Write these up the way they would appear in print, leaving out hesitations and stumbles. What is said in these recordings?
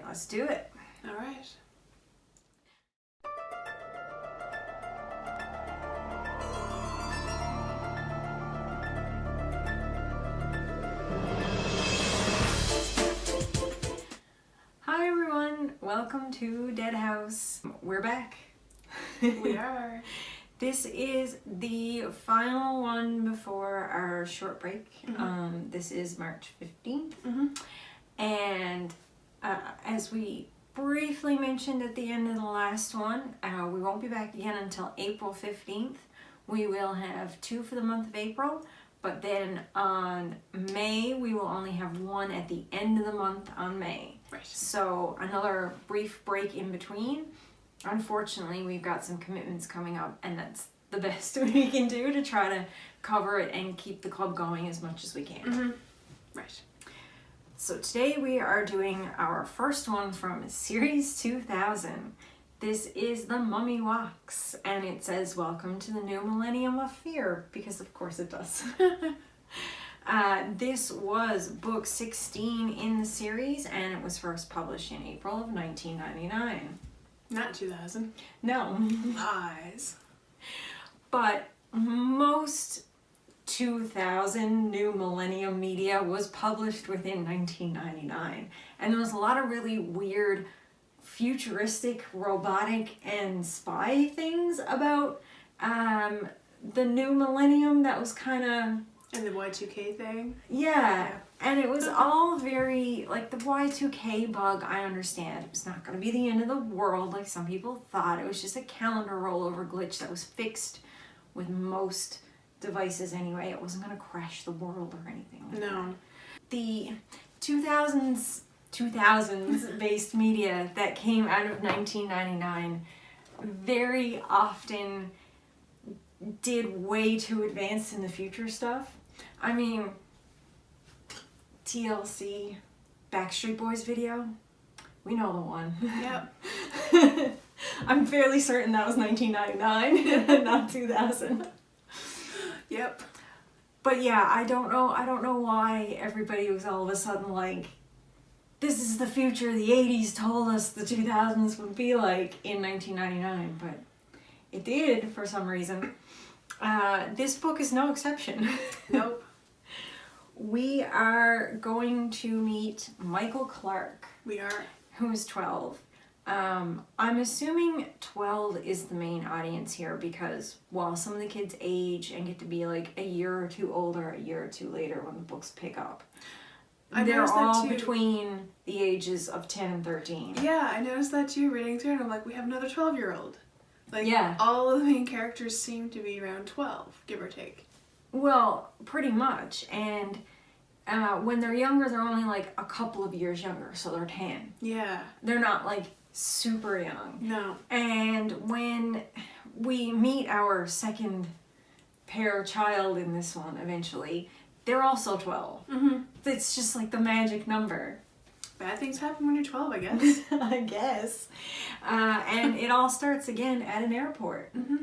Let's do it. All right. Hi everyone, welcome to Deadhouse. We're back. We are. This is the final one before our short break. Mm-hmm. This is March 15th. Mm-hmm. And as we briefly mentioned at the end of the last one, we won't be back again until April 15th. We will have 2 for the month of April, but then on May, we will only have 1 at the end of the month on May. Right. So another brief break in between. Unfortunately, we've got some commitments coming up, and that's the best we can do to try to cover it and keep the club going as much as we can. Mm-hmm. Right. So today we are doing our first one from Series 2000. This is The Mummy Walks, and it says, "Welcome to the new Millennium of Fear," because of course it does. This was book 16 in the series, and it was first published in April of 1999. Not 2000. No. Lies. But most 2000 new Millennium media was published within 1999. And there was a lot of really weird, futuristic, robotic, and spy things about the new Millennium that was kind of... And the Y2K thing? Yeah. And it was all very, like the Y2K bug, I understand. It was not going to be the end of the world like some people thought. It was just a calendar rollover glitch that was fixed with most devices anyway. It wasn't going to crash the world or anything like that. No. The 2000s based media that came out of 1999 very often did way too advanced in the future stuff. I mean, TLC, Backstreet Boys video, we know the one. Yep. I'm fairly certain that was 1999, not 2000. Yep. But yeah, I don't know why everybody was all of a sudden like, this is the future the 80s told us the 2000s would be like in 1999, but it did for some reason. This book is no exception. Nope. We are going to meet Michael Clark. We are. Who's 12. I'm assuming 12 is the main audience here because while some of the kids age and get to be like a year or two older, a year or two later when the books pick up, they're all between the ages of 10 and 13. Yeah, I noticed that too reading through, and I'm like, we have another 12-year-old. Like, yeah. All of the main characters seem to be around 12, give or take. Well, pretty much. And when they're younger, they're only like a couple of years younger, so they're 10. Yeah. They're not like super young. No. And when we meet our second pair child in this one eventually, they're also 12. Mm-hmm. It's just like the magic number. Bad things happen when you're 12, I guess. I guess. And it all starts again at an airport. Mm-hmm.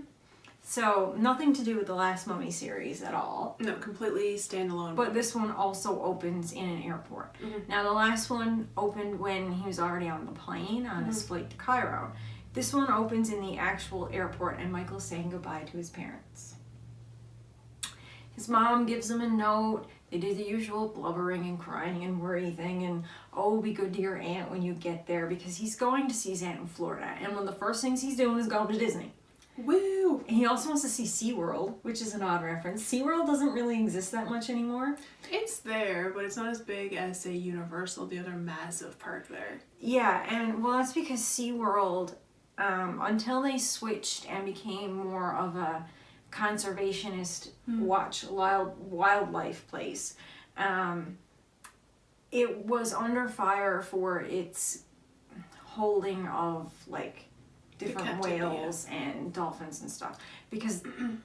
So nothing to do with the last Mummy series at all. No, completely standalone. But this one also opens in an airport. Mm-hmm. Now the last one opened when he was already on the plane on his flight to Cairo. This one opens in the actual airport and Michael's saying goodbye to his parents. His mom gives him a note. They do the usual blubbering and crying and worry thing and, oh, be good to your aunt when you get there, because he's going to see his aunt in Florida. And one of the first things he's doing is going to Disney. Woo! And he also wants to see SeaWorld, which is an odd reference. SeaWorld doesn't really exist that much anymore. It's there, but it's not as big as, say, Universal, the other massive park there. Yeah, and well, that's because SeaWorld, until they switched and became more of a conservationist wildlife place, it was under fire for its holding of like different whales and dolphins and stuff, because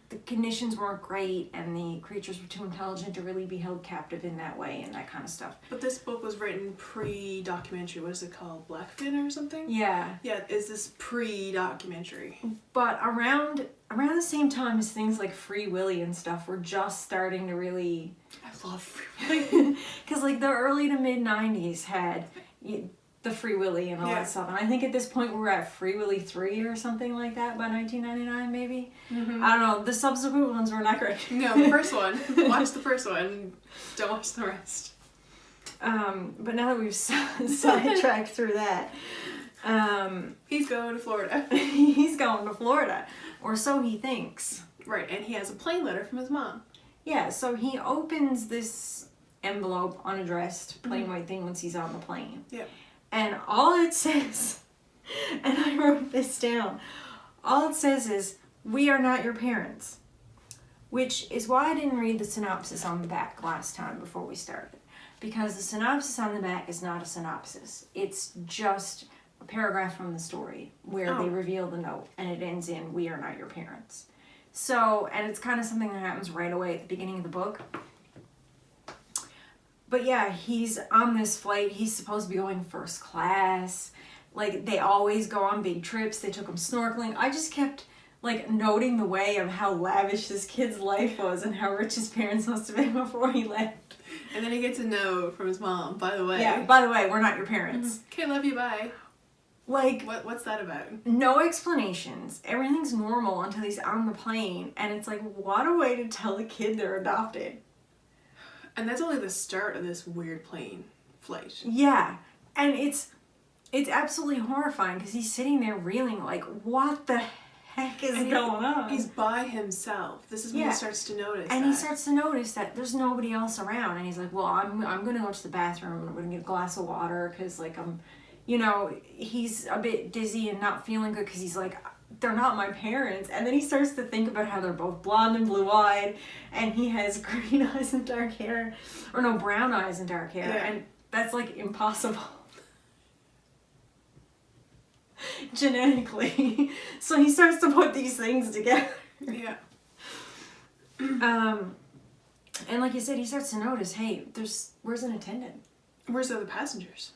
the conditions weren't great and the creatures were too intelligent to really be held captive in that way and that kind of stuff. But this book was written pre-documentary. What is it called? Blackfin or something? Yeah. Yeah, is this pre-documentary? But around the same time as things like Free Willy and stuff were just starting to really... I love Free Willy. Because like the early to mid 90s had the Free Willy and all that stuff. And I think at this point we're at Free Willy 3 or something like that by 1999 maybe. Mm-hmm. I don't know. The subsequent ones were not great. No, the first one. Watch the first one. Don't watch the rest. But now that we've sidetracked through that, he's going to Florida. he's going to Florida, or so he thinks. Right, and he has a plane letter from his mom. Yeah, so he opens this envelope, unaddressed, plain white thing once he's on the plane. Yep. And all it says, and I wrote this down, all it says is, "We are not your parents." Which is why I didn't read the synopsis on the back last time before we started. Because the synopsis on the back is not a synopsis. It's just a paragraph from the story where they reveal the note, and it ends in, "We are not your parents." So, and it's kind of something that happens right away at the beginning of the book. But yeah, he's on this flight. He's supposed to be going first class. Like, they always go on big trips. They took him snorkeling. I just kept, like, noting the way of how lavish this kid's life was and how rich his parents must have been before he left. And then he gets a note from his mom, by the way. Yeah, by the way, we're not your parents. Okay, love you, bye. Like, What's that about? no explanations. Everything's normal until he's on the plane. And it's like, what a way to tell a kid they're adopted. And that's only the start of this weird plane flight. Yeah. And it's absolutely horrifying because he's sitting there reeling like, what the heck is going on? He's by himself. This is when he starts to notice and he starts to notice that there's nobody else around. And he's like, well, I'm going to go to the bathroom. I'm going to get a glass of water because, like, he's a bit dizzy and not feeling good because he's like, they're not my parents. And then he starts to think about how they're both blonde and blue-eyed, and he has green eyes and dark hair. Or no, brown eyes and dark hair. Yeah. And that's, like, impossible. Genetically. So he starts to put these things together. Yeah. And like you said, he starts to notice, hey, where's an attendant? Where's the other passengers?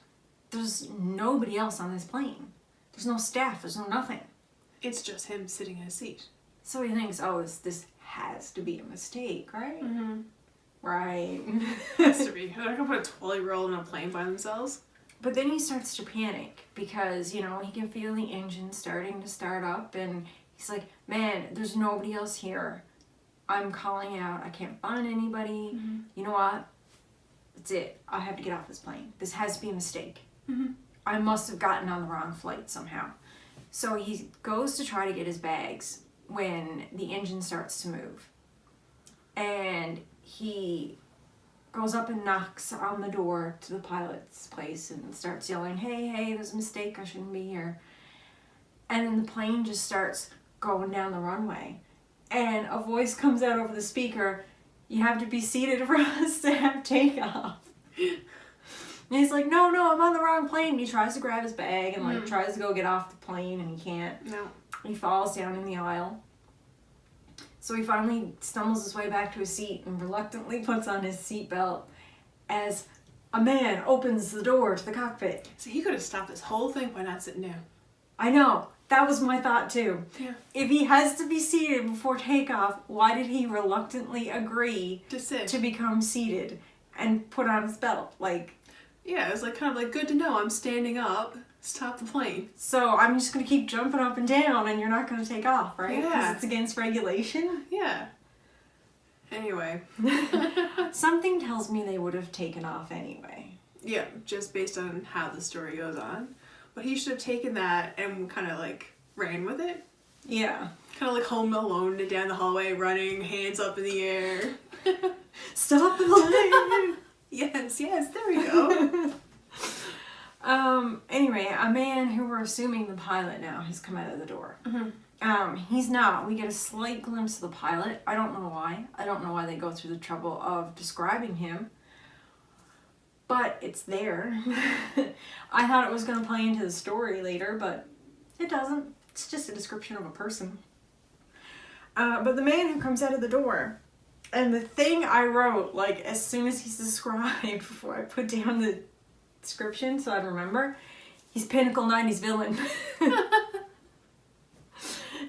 There's nobody else on this plane. There's no staff. There's no nothing. It's just him sitting in a seat. So he thinks, oh, this has to be a mistake, right? Mm-hmm. Right. Has to be. They're not gonna put a 12-year-old on a plane by themselves. But then he starts to panic because, he can feel the engine starting to start up, and he's like, man, there's nobody else here. I'm calling out. I can't find anybody. Mm-hmm. You know what? That's it. I have to get off this plane. This has to be a mistake. Mm-hmm. I must have gotten on the wrong flight somehow. So he goes to try to get his bags when the engine starts to move. And he goes up and knocks on the door to the pilot's place and starts yelling, hey, there's a mistake. I shouldn't be here. And then the plane just starts going down the runway. And a voice comes out over the speaker, you have to be seated for us to have takeoff. And he's like, no, I'm on the wrong plane. And he tries to grab his bag and tries to go get off the plane, and he can't. No. He falls down in the aisle. So he finally stumbles his way back to his seat and reluctantly puts on his seatbelt as a man opens the door to the cockpit. So he could have stopped this whole thing by not sitting down. I know. That was my thought too. Yeah. If he has to be seated before takeoff, why did he reluctantly agree To sit. to become seated and put on his belt? Yeah, it was kind of like, good to know, I'm standing up, stop the plane. So I'm just going to keep jumping up and down and you're not going to take off, right? Yeah. Because it's against regulation? Yeah. Anyway. Something tells me they would have taken off anyway. Yeah, just based on how the story goes on. But he should have taken that and kind of ran with it. Yeah. Kind of Home Alone down the hallway, running, hands up in the air. Stop the plane! Yes, there we go. Anyway, a man who we're assuming the pilot now has come out of the door. Mm-hmm. He's not. We get a slight glimpse of the pilot. I don't know why. I don't know why they go through the trouble of describing him. But it's there. I thought it was going to play into the story later, but it doesn't. It's just a description of a person. But the man who comes out of the door, and the thing I wrote, as soon as he's described, before I put down the description so I'd remember, he's Pinnacle 90s villain.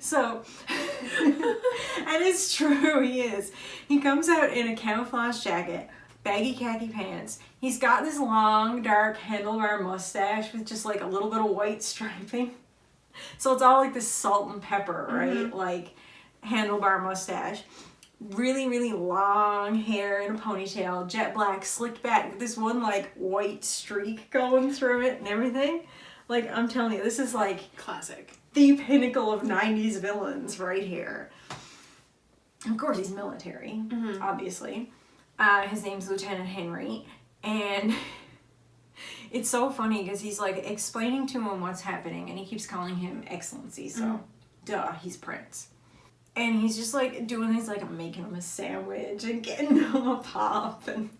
So, and it's true, he is. He comes out in a camouflage jacket, baggy khaki pants. He's got this long, dark handlebar mustache with just like a little bit of white striping. So it's all like this salt and pepper, right? Like handlebar mustache. Really, really long hair in a ponytail, jet black, slicked back with this one like white streak going through it and everything. Like, I'm telling you, this is like Classic. the pinnacle of 90s villains right here. Of course, he's military, obviously. His name's Lieutenant Henry, and it's so funny because he's like explaining to him what's happening, and he keeps calling him Excellency, so duh, he's Prince. And he's just like doing these, like, I'm making him a sandwich and getting him a pop and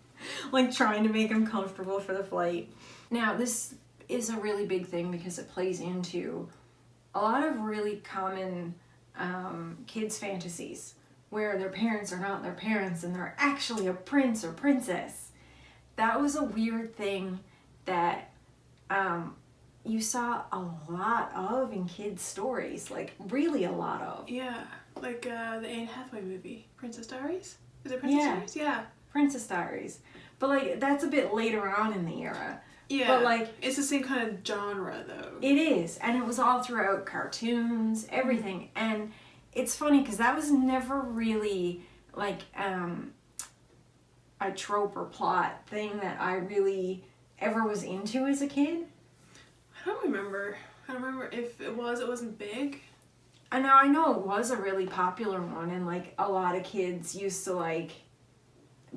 like trying to make him comfortable for the flight. Now, this is a really big thing because it plays into a lot of really common kids' fantasies where their parents are not their parents and they're actually a prince or princess. That was a weird thing that you saw a lot of in kids' stories, like really a lot of. Yeah, like the Anne Hathaway movie, Princess Diaries? Is it Princess Diaries? Yeah. Princess Diaries. But like, that's a bit later on in the era. Yeah, but like, it's the same kind of genre though. It is, and it was all throughout cartoons, everything. And it's funny because that was never really like a trope or plot thing that I really ever was into as a kid. I don't remember if it wasn't big. I know it was a really popular one, and like a lot of kids used to like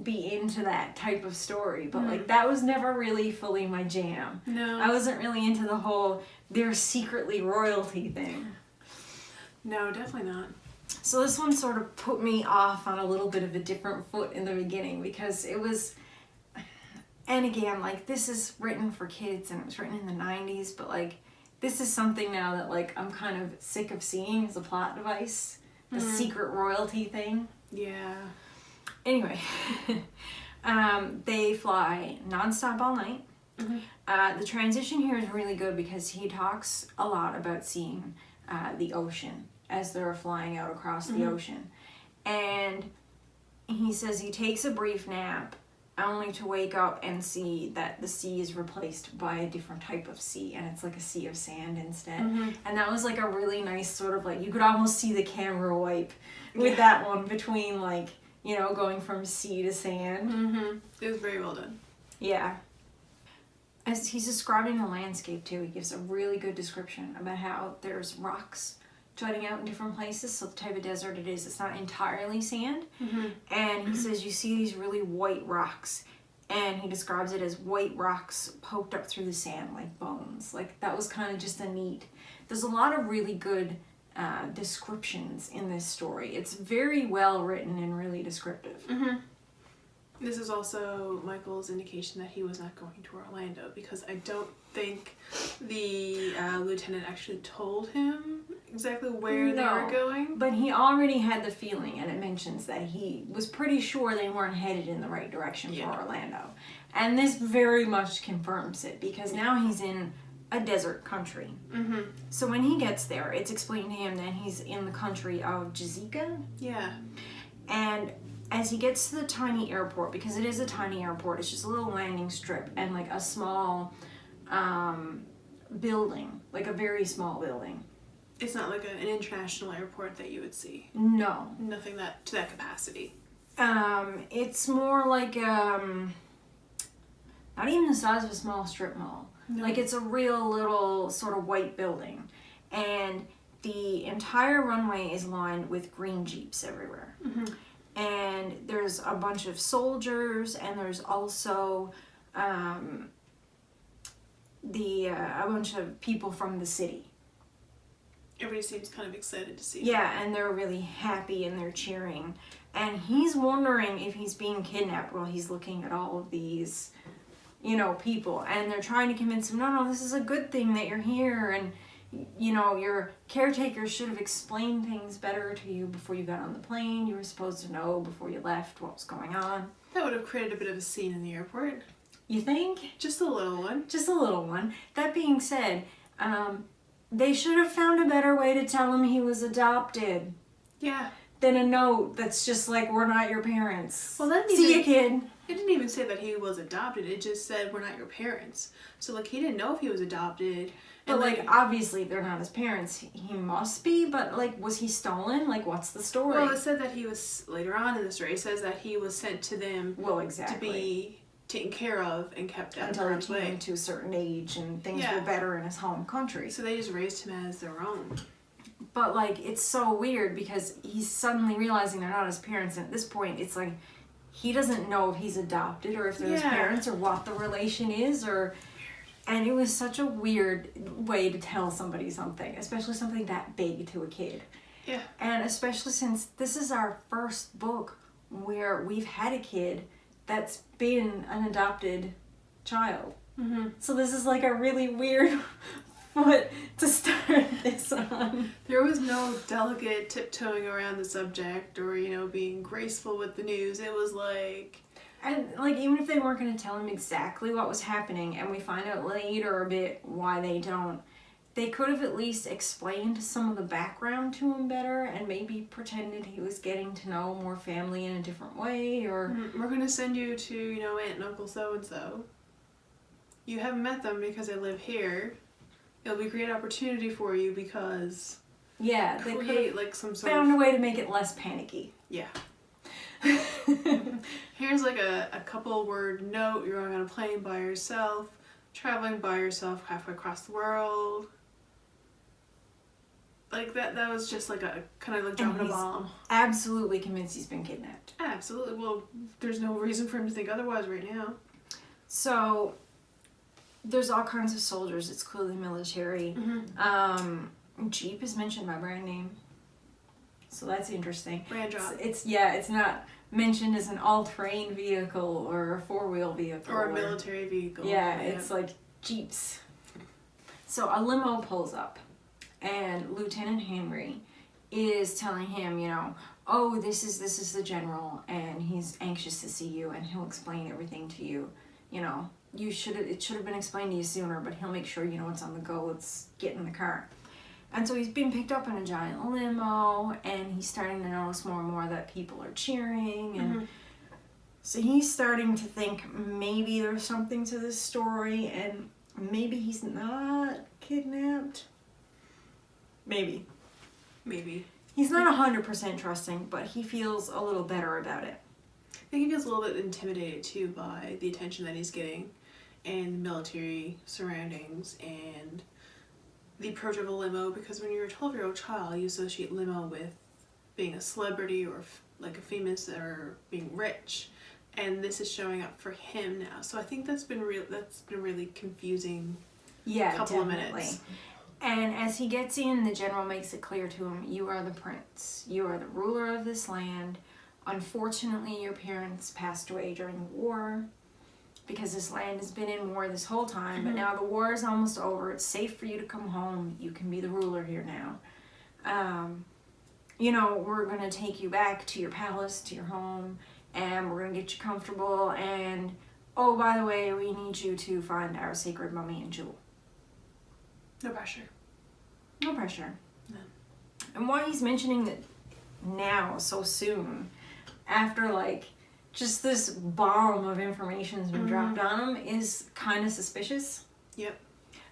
be into that type of story, but like that was never really fully my jam. No. I wasn't really into the whole they're secretly royalty thing. No, definitely not. So this one sort of put me off on a little bit of a different foot in the beginning because it was, and again, like this is written for kids and it was written in the 90s, but like this is something now that like I'm kind of sick of seeing as a plot device, the secret royalty thing. Yeah. Anyway, they fly nonstop all night. The transition here is really good because he talks a lot about seeing the ocean as they're flying out across the ocean. And he says he takes a brief nap only to wake up and see that the sea is replaced by a different type of sea, and it's like a sea of sand instead. And that was like a really nice sort of like, you could almost see the camera wipe with that one between like, you know, going from sea to sand. It was very well done. Yeah. As he's describing the landscape too, he gives a really good description about how there's rocks jutting out in different places. So the type of desert it is, it's not entirely sand. And he says you see these really white rocks, and he describes it as white rocks poked up through the sand like bones. Like that was kind of just a neat. There's a lot of really good descriptions in this story. It's very well written and really descriptive. This is also Michael's indication that he was not going to Orlando, because I don't think the lieutenant actually told him exactly where they were going. But he already had the feeling, and it mentions that he was pretty sure they weren't headed in the right direction for Orlando. And this very much confirms it, because now he's in a desert country. So when he gets there, it's explained to him that he's in the country of Jazika. Yeah. And as he gets to the tiny airport, because it is a tiny airport, it's just a little landing strip and like a small building, like a very small building. It's not like an international airport that you would see. No. Nothing that to that capacity. It's more like not even the size of a small strip mall. No. Like it's a real little sort of white building, and the entire runway is lined with green Jeeps everywhere. And there's a bunch of soldiers, and there's also a bunch of people from the city. Everybody seems kind of excited to see him. Yeah, and they're really happy and they're cheering. And he's wondering if he's being kidnapped while he's looking at all of these, you know, people. And they're trying to convince him, no, this is a good thing that you're here. And, you know, your caretakers should have explained things better to you before you got on the plane. You were supposed to know before you left what was going on. That would have created a bit of a scene in the airport. You think? Just a little one. Just a little one. That being said, they should have found a better way to tell him he was adopted Yeah. than a note that's just like, we're not your parents. Well, then see ya, kid. It didn't even say that he was adopted. It just said, we're not your parents. So, like, he didn't know if he was adopted. But, like, obviously they're not his parents. He must be, but, like, was he stolen? Like, what's the story? Well, it said that he was, later on in the story, it says that he was sent to them to be taken care of and kept out of harm's way. Until he came to a certain age and things were better in his home country. So they just raised him as their own. But, like, it's so weird because he's suddenly realizing they're not his parents, and at this point, it's like, he doesn't know if he's adopted or if they're his parents or what the relation is, or... And it was such a weird way to tell somebody something, especially something that big to a kid. Yeah. And especially since this is our first book where we've had a kid that's been an adopted child. Mm-hmm. So this is like a really weird foot to start this on. There was no delicate tiptoeing around the subject or, being graceful with the news. It was like... And, like, even if they weren't going to tell him exactly what was happening, and we find out later a bit why they don't, they could have at least explained some of the background to him better and maybe pretended he was getting to know more family in a different way, or... We're going to send you to, Aunt and Uncle so-and-so. You haven't met them because they live here. It'll be a great opportunity for you because... Yeah, they create, like, some sort found a way to make it less panicky. Yeah. Here's like a couple word note. You're going on a plane by yourself, traveling by yourself halfway across the world. Like that was just like a kind of like dropping a bomb. Absolutely convinced he's been kidnapped. Absolutely. Well, there's no reason for him to think otherwise right now. So there's all kinds of soldiers. It's clearly military. Mm-hmm. Jeep is mentioned by brand name. So that's interesting. Brand drop. It's not mentioned as an all-terrain vehicle or a four-wheel vehicle. Or a military vehicle. Yeah, it's like Jeeps. So a limo pulls up, and Lieutenant Henry is telling him, oh, this is the general, and he's anxious to see you, and he'll explain everything to you. It should have been explained to you sooner, but he'll make sure you know what's on the go. Let's get in the car. And so he's being picked up in a giant limo, and he's starting to notice more and more that people are cheering, and so he's starting to think maybe there's something to this story, and maybe he's not kidnapped. Maybe. He's not 100% trusting, but he feels a little better about it. I think he feels a little bit intimidated, too, by the attention that he's getting and military surroundings and... the approach of a limo, because when you're a 12-year-old child, you associate limo with being a celebrity or like a famous or being rich, and this is showing up for him now. So I think that's been really confusing. Yeah, couple definitely. Of minutes. And as he gets in, the general makes it clear to him, you are the prince. You are the ruler of this land. Unfortunately, your parents passed away during the war, because this land has been in war this whole time, but now the war is almost over. It's safe for you to come home. You can be the ruler here now. We're going to take you back to your palace, to your home, and we're going to get you comfortable. And, oh, by the way, we need you to find our sacred mummy and jewel. No pressure. No pressure. No. And why he's mentioning it now, so soon, after, like... just this bomb of information has been dropped on him is kind of suspicious. Yep.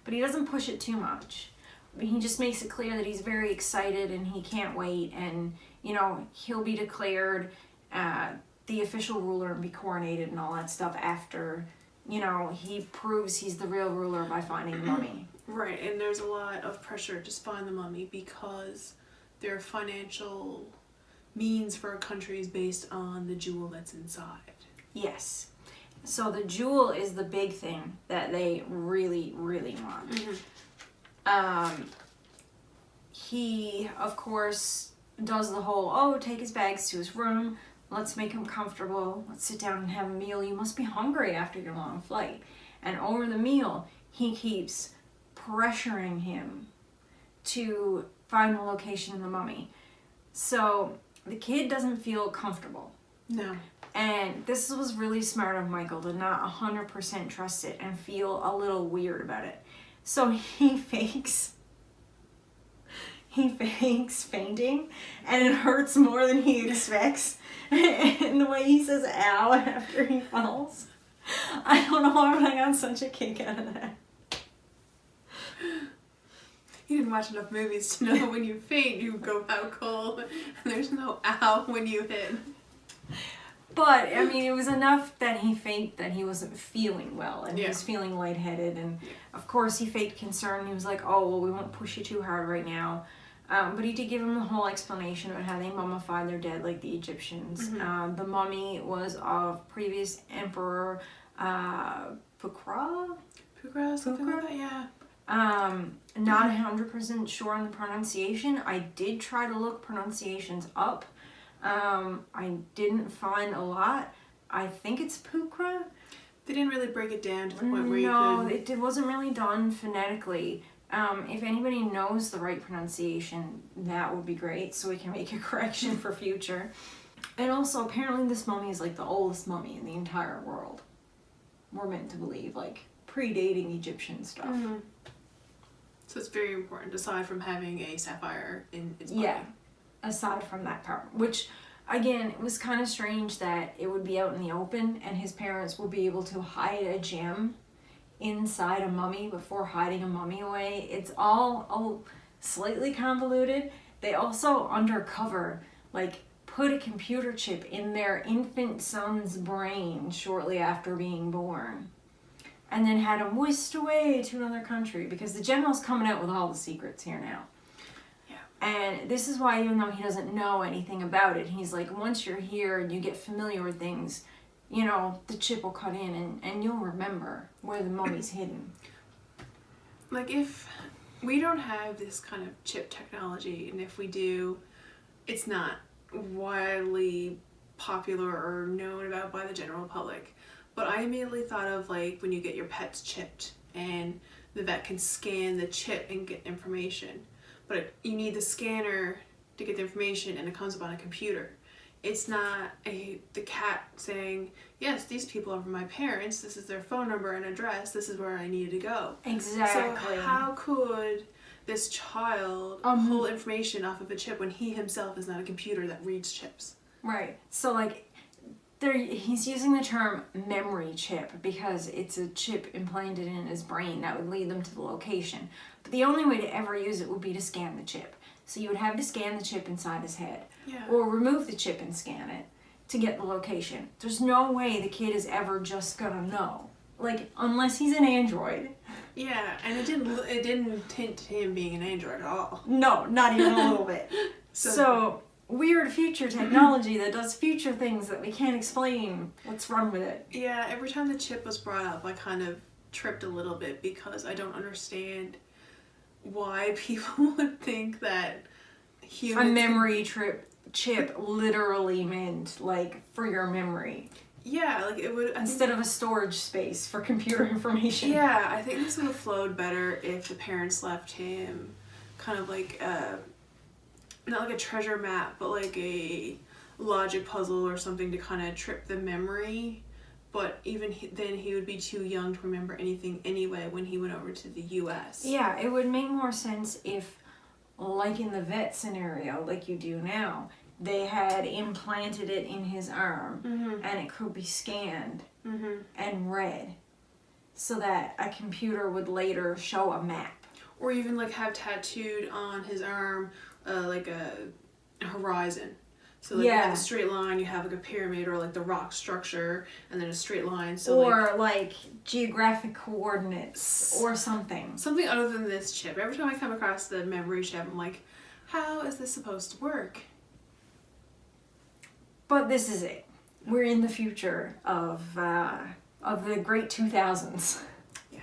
But he doesn't push it too much. He just makes it clear that he's very excited and he can't wait. And, he'll be declared the official ruler and be coronated and all that stuff after, he proves he's the real ruler by finding the mummy. Right, and there's a lot of pressure to find the mummy because there are financial... means for a country is based on the jewel that's inside. Yes. So the jewel is the big thing that they really, really want. He, of course, does the whole, take his bags to his room, let's make him comfortable, let's sit down and have a meal. You must be hungry after your long flight. And over the meal, he keeps pressuring him to find the location of the mummy. So... the kid doesn't feel comfortable. No. And this was really smart of Michael to not 100% trust it and feel a little weird about it. So he fakes he fakes fainting, and it hurts more than he expects. And the way he says ow after he falls. I don't know why, but I got such a kick out of that. You didn't watch enough movies to know when you faint, you go out cold, and there's no ow when you hit. But, I mean, it was enough that he faked that he wasn't feeling well, and he was feeling lightheaded, and of course he faked concern. He was like, oh, well, we won't push you too hard right now. But he did give him the whole explanation about how they mummified their dead like the Egyptians. Mm-hmm. The mummy was of previous emperor Pukra? Something like that, yeah. Not 100% sure on the pronunciation. I did try to look pronunciations up. I didn't find a lot. I think it's Pukra. They didn't really break it down to the point where you could... it wasn't really done phonetically. If anybody knows the right pronunciation, that would be great, so we can make a correction for future. And also, apparently this mummy is like the oldest mummy in the entire world. We're meant to believe, like, predating Egyptian stuff. Mm-hmm. So it's very important, aside from having a sapphire in its body. Yeah, aside from that part. Which, again, it was kind of strange that it would be out in the open and his parents would be able to hide a gem inside a mummy before hiding a mummy away. It's all slightly convoluted. They also, undercover, like, put a computer chip in their infant son's brain shortly after being born. And then had him whisked away to another country because the general's coming out with all the secrets here now. Yeah. And this is why, even though he doesn't know anything about it, he's like, once you're here and you get familiar with things, you know, the chip will cut in and you'll remember where the mummy's hidden. Like, if we don't have this kind of chip technology, and if we do, it's not widely popular or known about by the general public. But I immediately thought of, like, when you get your pets chipped and the vet can scan the chip and get information. But you need the scanner to get the information, and it comes up on a computer. It's not the cat saying, yes, these people are my parents, this is their phone number and address, this is where I need to go. Exactly. So how could this child pull information off of a chip when he himself is not a computer that reads chips? Right. So, like, he's using the term memory chip because it's a chip implanted in his brain that would lead them to the location. But the only way to ever use it would be to scan the chip. So you would have to scan the chip inside his head. Yeah. Or remove the chip and scan it to get the location. There's no way the kid is ever just gonna know. Like, unless he's an android. Yeah, and it didn't hint to him being an android at all. No, not even a little bit. So weird future technology that does future things that we can't explain. Let's run with it. Yeah, every time the chip was brought up, I kind of tripped a little bit because I don't understand why people would think that humans... A memory chip literally meant, like, for your memory. Yeah, like it would... Instead of a storage space for computer information. Yeah, I think this would have flowed better if the parents left him kind of like not like a treasure map, but like a logic puzzle or something to kind of trip the memory. But even then, he would be too young to remember anything anyway when he went over to the U.S. Yeah, it would make more sense if, like in the vet scenario, like you do now, they had implanted it in his arm and it could be scanned and read so that a computer would later show a map. Or even like have tattooed on his arm like a horizon. So like you have a straight line, you have like a pyramid or like the rock structure, and then a straight line. So or like geographic coordinates or something. Something other than this chip. Every time I come across the memory chip, I'm like, how is this supposed to work? But this is it. We're in the future of the great 2000s. Yeah.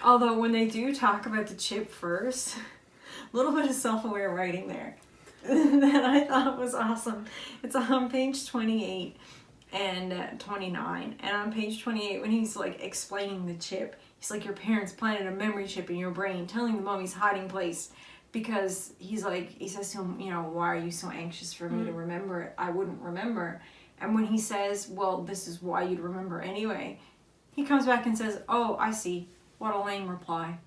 Although when they do talk about the chip first, a little bit of self-aware writing there that I thought was awesome. It's on page 28 and 29. And on page 28, when he's like explaining the chip, he's like, your parents planted a memory chip in your brain, telling the mummy's hiding place. Because he's like, he says to him, you know, why are you so anxious for me to remember it? I wouldn't remember. And when he says, well, this is why you'd remember anyway, he comes back and says, oh, I see. What a lame reply.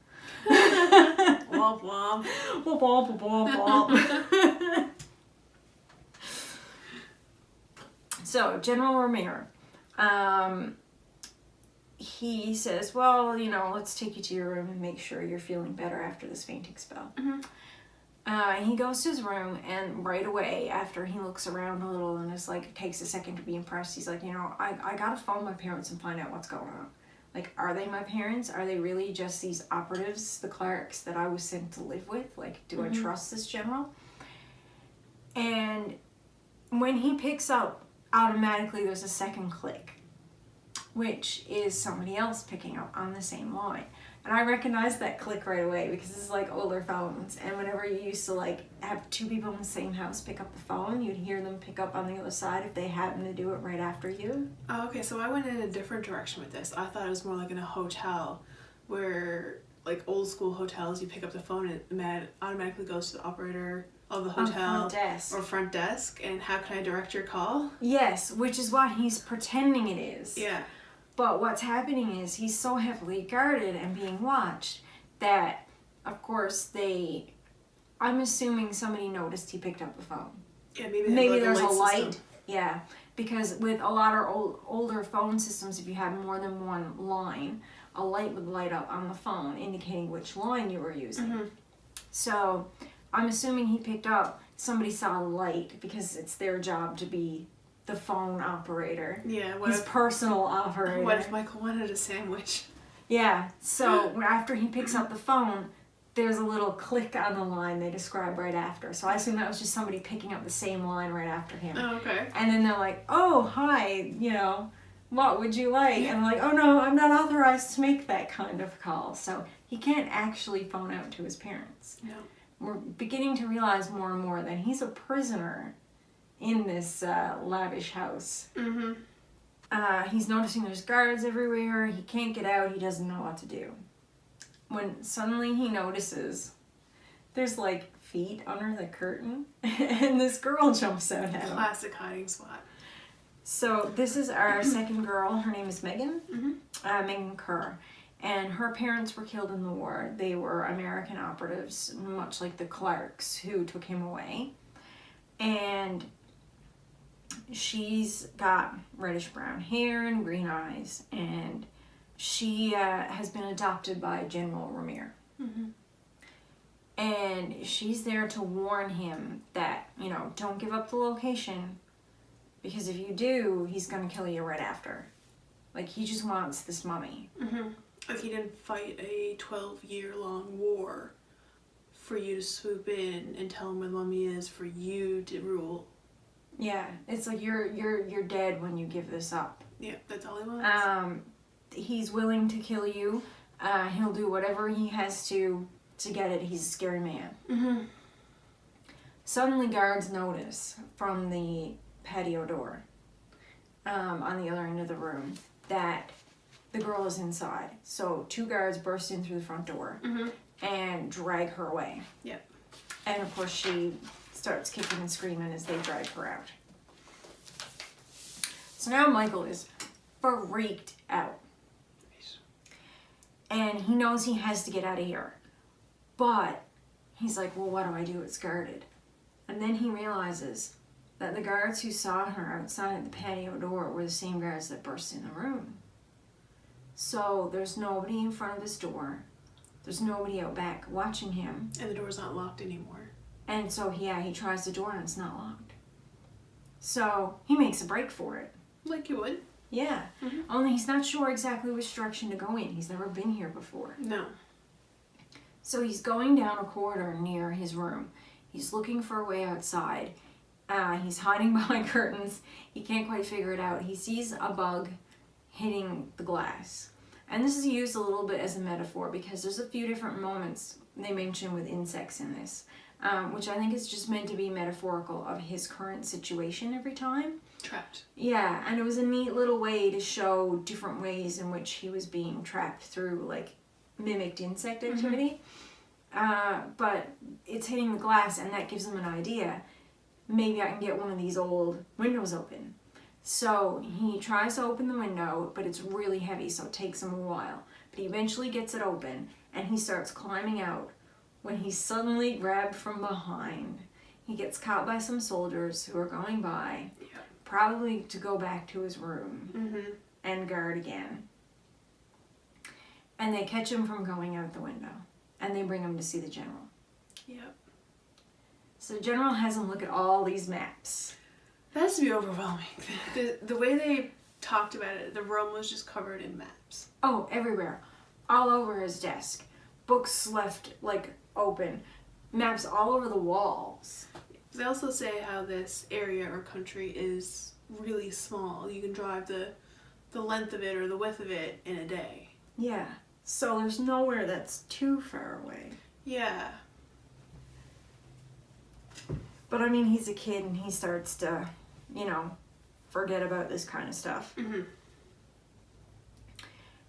Womp womp. Womp womp womp womp. So, General Romero, he says, well, you know, let's take you to your room and make sure you're feeling better after this fainting spell. He goes to his room, and right away, after he looks around a little and is like, takes a second to be impressed, he's like, you know, I gotta phone my parents and find out what's going on. Like, are they my parents? Are they really just these operatives, the clerics that I was sent to live with? Like, do I trust this general? And when he picks up, automatically there's a second click, which is somebody else picking up on the same line. And I recognized that click right away because it's like older phones. And whenever you used to like have two people in the same house pick up the phone, you'd hear them pick up on the other side if they happen to do it right after you. Oh, okay, so I went in a different direction with this. I thought it was more like in a hotel where, like old school hotels, you pick up the phone and it automatically goes to the operator of the hotel front desk. or front desk. And how can I direct your call? Yes, which is what he's pretending it is. Yeah. But what's happening is he's so heavily guarded and being watched that, of course, I'm assuming somebody noticed he picked up the phone. Yeah, maybe Maybe like there's a light. system. Yeah, because with a lot of older phone systems, if you have more than one line, a light would light up on the phone indicating which line you were using. So I'm assuming he picked up, somebody saw a light because it's their job to be the phone operator. Yeah, his personal operator. What if Michael wanted a sandwich? Yeah, so after he picks up the phone, there's a little click on the line they describe right after. So I assume that was just somebody picking up the same line right after him. Oh, okay. And then they're like, oh, hi, you know, what would you like? And I'm like, oh no, I'm not authorized to make that kind of call. So he can't actually phone out to his parents. No. We're beginning to realize more and more that he's a prisoner in this lavish house. He's noticing there's guards everywhere. He can't get out. He doesn't know what to do. When suddenly he notices there's like feet under the curtain and this girl jumps out at him. Classic hiding spot. So this is our second girl. Her name is Megan. Megan Kerr. And her parents were killed in the war. They were American operatives, much like the clerics who took him away. And she's got reddish brown hair and green eyes, and she has been adopted by General Romero. And she's there to warn him that, you know, don't give up the location, because if you do, he's gonna kill you right after. Like, he just wants this mummy. Like, he didn't fight a 12-year-long war for you to swoop in and tell him where the mummy is for you to rule. Yeah, it's like you're dead when you give this up. Yeah, that's all he wants. He's willing to kill you. He'll do whatever he has to get it. He's a scary man. Suddenly, guards notice from the patio door on the other end of the room that the girl is inside. So 2 guards burst in through the front door and drag her away. Yep. And of course, she starts kicking and screaming as they drag her out. So now Michael is freaked out. And he knows he has to get out of here. But he's like, well, what do I do? It's guarded. And then he realizes that the guards who saw her outside the patio door were the same guards that burst in the room. So there's nobody in front of his door. There's nobody out back watching him. And the door's not locked anymore. And so, yeah, he tries the door and it's not locked. So he makes a break for it. Like you would. Yeah. Only he's not sure exactly which direction to go in. He's never been here before. No. So he's going down a corridor near his room. He's looking for a way outside. He's hiding behind curtains. He can't quite figure it out. He sees a bug hitting the glass. And this is used a little bit as a metaphor because there's a few different moments they mention with insects in this. Which I think is just meant to be metaphorical of his current situation every time. Trapped. Yeah, and it was a neat little way to show different ways in which he was being trapped through, like, mimicked insect activity. But it's hitting the glass, and that gives him an idea. Maybe I can get one of these old windows open. So he tries to open the window, but it's really heavy, so it takes him a while. but he eventually gets it open, and he starts climbing out when he's suddenly grabbed from behind. He gets caught by some soldiers who are going by, probably to go back to his room and guard again. And they catch him from going out the window, and they bring him to see the general. Yep. So the general has him look at all these maps. That has to be overwhelming. The way they talked about it, the room was just covered in maps. Oh, everywhere. All over his desk. Books left, like, open. Maps all over the walls. They also say how this area or country is really small. You can drive the length of it or the width of it in a day. Yeah. So there's nowhere that's too far away. Yeah. But I mean, he's a kid and he starts to, you know, forget about this kind of stuff.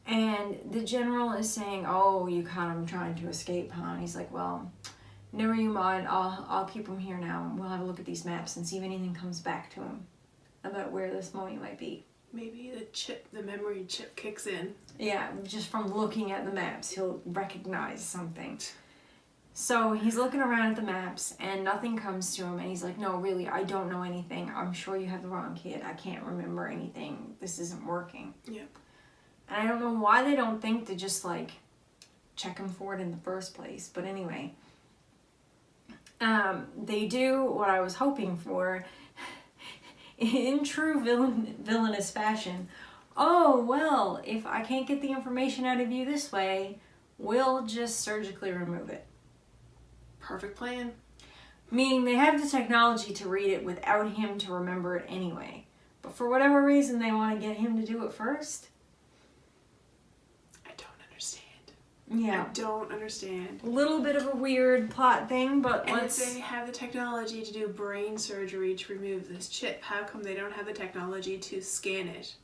And the general is saying, oh, you caught him trying to escape, huh? And he's like, well, never you mind. I'll keep him here now. We'll have a look at these maps and see if anything comes back to him about where this mummy might be. Maybe the memory chip kicks in. Yeah, just from looking at the maps, he'll recognize something. So he's looking around at the maps and nothing comes to him, and he's like, no, really, I don't know anything. I'm sure you have the wrong kid. I can't remember anything. This isn't working. Yep. And I don't know why they don't think to just, like, check him for it in the first place. But anyway, they do what I was hoping for in true villainous fashion. Oh, well, if I can't get the information out of you this way, we'll just surgically remove it. Perfect plan. Meaning they have the technology to read it without him to remember it anyway. But for whatever reason, they want to get him to do it first. I don't understand. Yeah. I don't understand. A little bit of a weird plot thing, but And let's... if they have the technology to do brain surgery to remove this chip, how come they don't have the technology to scan it?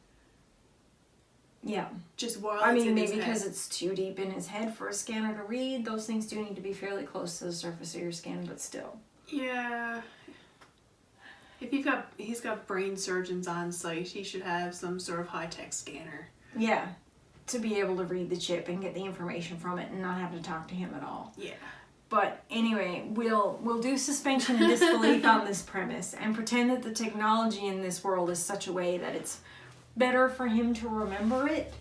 Yeah. Just while I it's mean, in maybe his because head. it's too deep in his head for a scanner to read. Those things do need to be fairly close to the surface of your skin, but still. Yeah. If he's got brain surgeons on site, he should have some sort of high-tech scanner. Yeah. To be able to read the chip and get the information from it and not have to talk to him at all. Yeah. But anyway, we'll do suspension of disbelief on this premise and pretend that the technology in this world is such a way that it's better for him to remember it,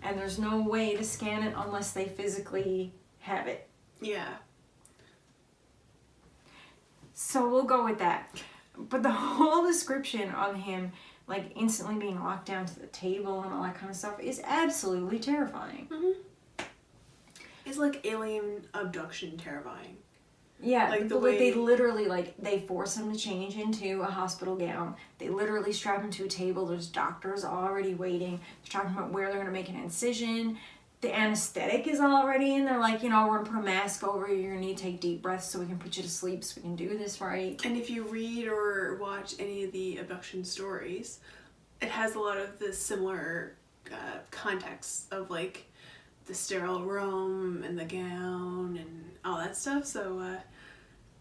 and there's no way to scan it unless they physically have it. Yeah. So we'll go with that. But the whole description of him, like, instantly being locked down to the table and all that kind of stuff is absolutely terrifying. It's like alien abduction terrifying. Yeah, Like the they way- literally, like, they force him to change into a hospital gown. They literally strap him to a table. There's doctors already waiting. They're talking about where they're going to make an incision. The anesthetic is already in. They're like, you know, we're going to put a mask over you. You're going to need to take deep breaths so we can put you to sleep so we can do this right. And if you read or watch any of the abduction stories, it has a lot of the similar context of, like, the sterile room and the gown and all that stuff. So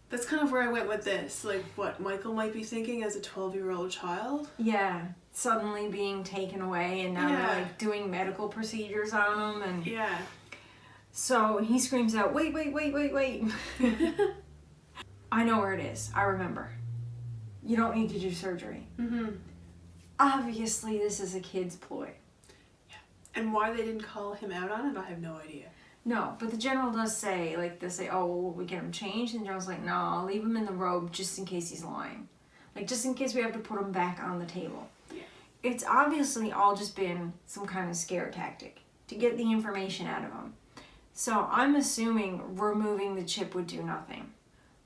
that's kind of where I went with this. Like, what Michael might be thinking as a 12-year-old child. Yeah, suddenly being taken away and now they're, like, doing medical procedures on him. And Yeah. so he screams out, wait. I know where it is. I remember. You don't need to do surgery. Obviously, this is a kid's ploy. And why they didn't call him out on it, I have no idea. No, but the general does say, like, they say, oh, well, will we get him changed? And the general's like, no, I'll leave him in the robe just in case he's lying. Like, just in case we have to put him back on the table. Yeah. It's obviously all just been some kind of scare tactic to get the information out of him. So I'm assuming removing the chip would do nothing.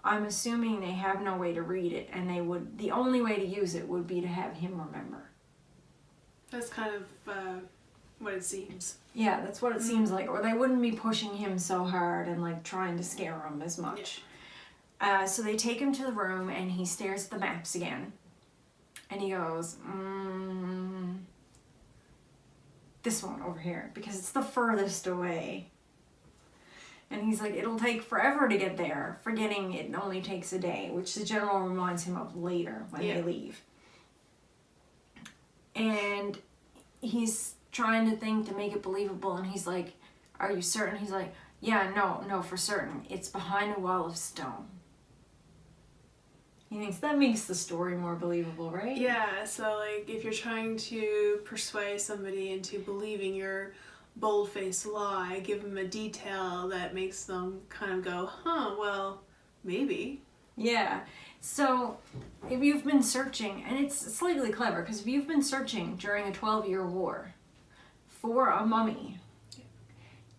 I'm assuming they have no way to read it, and the only way to use it would be to have him remember. That's kind of what it seems. Yeah, that's what it seems like. Or they wouldn't be pushing him so hard and, like, trying to scare him as much. Yeah. So they take him to the room and he stares at the maps again. And he goes, this one over here, because it's the furthest away. And he's like, it'll take forever to get there, forgetting it only takes a day, which the general reminds him of later when they leave. And he's trying to think to make it believable, and he's like, are you certain? He's like, yeah, no, for certain. It's behind a wall of stone. He thinks that makes the story more believable, right? Yeah, so like if you're trying to persuade somebody into believing your bold-faced lie, give them a detail that makes them kind of go, huh, well, maybe. Yeah. So if you've been searching, and it's slightly clever, because if you've been searching during a 12-year war for a mummy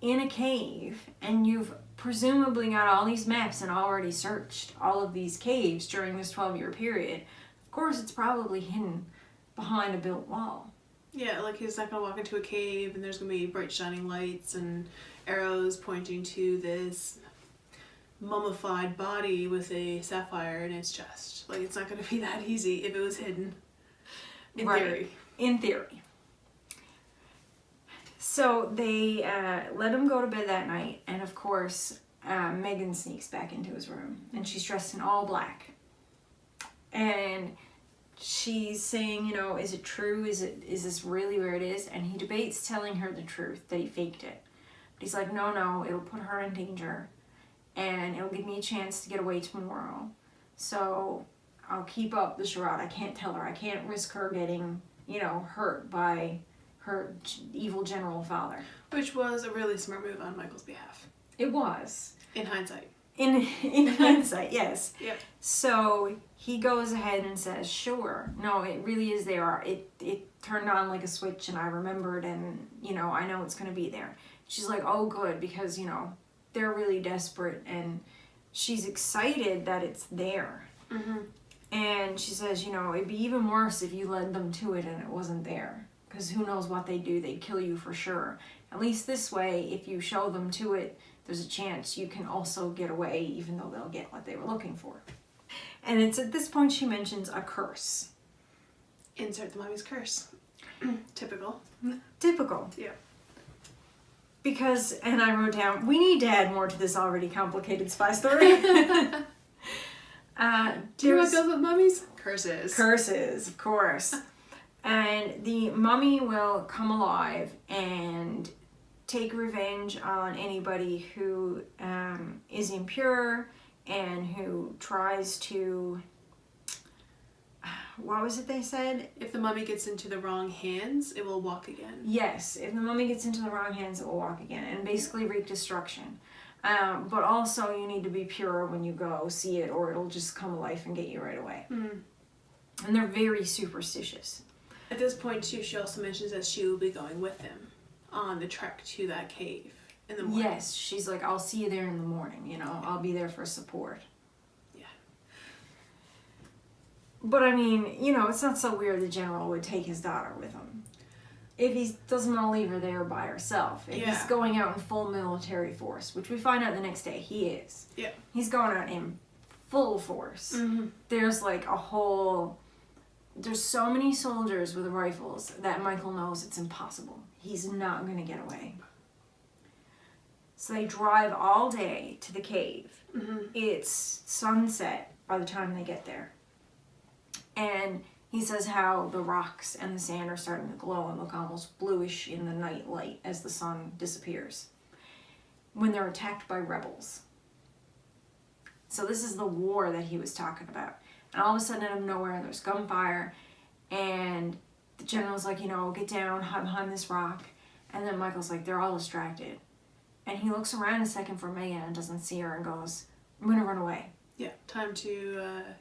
in a cave, and you've presumably got all these maps and already searched all of these caves during this 12-year period, of course it's probably hidden behind a built wall. Yeah, like he's not gonna walk into a cave and there's gonna be bright shining lights and arrows pointing to this mummified body with a sapphire in its chest. Like, it's not gonna be that easy if it was hidden. In theory. In theory. So they let him go to bed that night, and of course, Megan sneaks back into his room, and she's dressed in all black. And she's saying, you know, is it true? Is this really where it is? And he debates telling her the truth, that he faked it. But he's like, no, it'll put her in danger, and it'll give me a chance to get away tomorrow. So I'll keep up the charade. I can't tell her. I can't risk her getting, you know, hurt by her evil general father. Which was a really smart move on Michael's behalf. It was. In hindsight. In hindsight, yes. Yep. So he goes ahead and says, sure. No, it really is there. It turned on like a switch, and I remembered, and, you know, I know it's going to be there. She's like, oh, good, because, you know, they're really desperate, and she's excited that it's there. Mm-hmm. And she says, you know, it'd be even worse if you led them to it and it wasn't there. Because who knows what they'd do. They'd kill you for sure. At least this way, if you show them to it, there's a chance you can also get away, even though they'll get what they were looking for. And it's at this point she mentions a curse. Insert the mummy's curse. Typical. Typical. Yeah. Because, and I wrote down, we need to add more to this already complicated spy story. Do you know what goes with mummies? Curses. Curses, of course. And the mummy will come alive and take revenge on anybody who is impure and who tries to... What was it they said? If the mummy gets into the wrong hands, it will walk again. Yes, if the mummy gets into the wrong hands, it will walk again and basically wreak destruction. But also you need to be pure when you go see it, or it'll just come alive and get you right away. Mm. And they're very superstitious. At this point, too, she also mentions that she will be going with him on the trek to that cave in the morning. Yes, she's like, I'll see you there in the morning, you know, I'll be there for support. Yeah. But I mean, you know, it's not so weird the general would take his daughter with him. If he doesn't want to leave her there by herself. If he's going out in full military force, which we find out the next day he is. Yeah. He's going out in full force. Mm-hmm. There's like a whole... There's so many soldiers with rifles that Michael knows it's impossible. He's not going to get away. So they drive all day to the cave. Mm-hmm. It's sunset by the time they get there. And he says how the rocks and the sand are starting to glow and look almost bluish in the night light as the sun disappears, when they're attacked by rebels. So this is the war that he was talking about. And all of a sudden, out of nowhere, there's gunfire, and the general's like, you know, get down, hide behind this rock. And then Michael's like, they're all distracted. And he looks around a second for Megan and doesn't see her and goes, I'm gonna run away. Yeah, time to,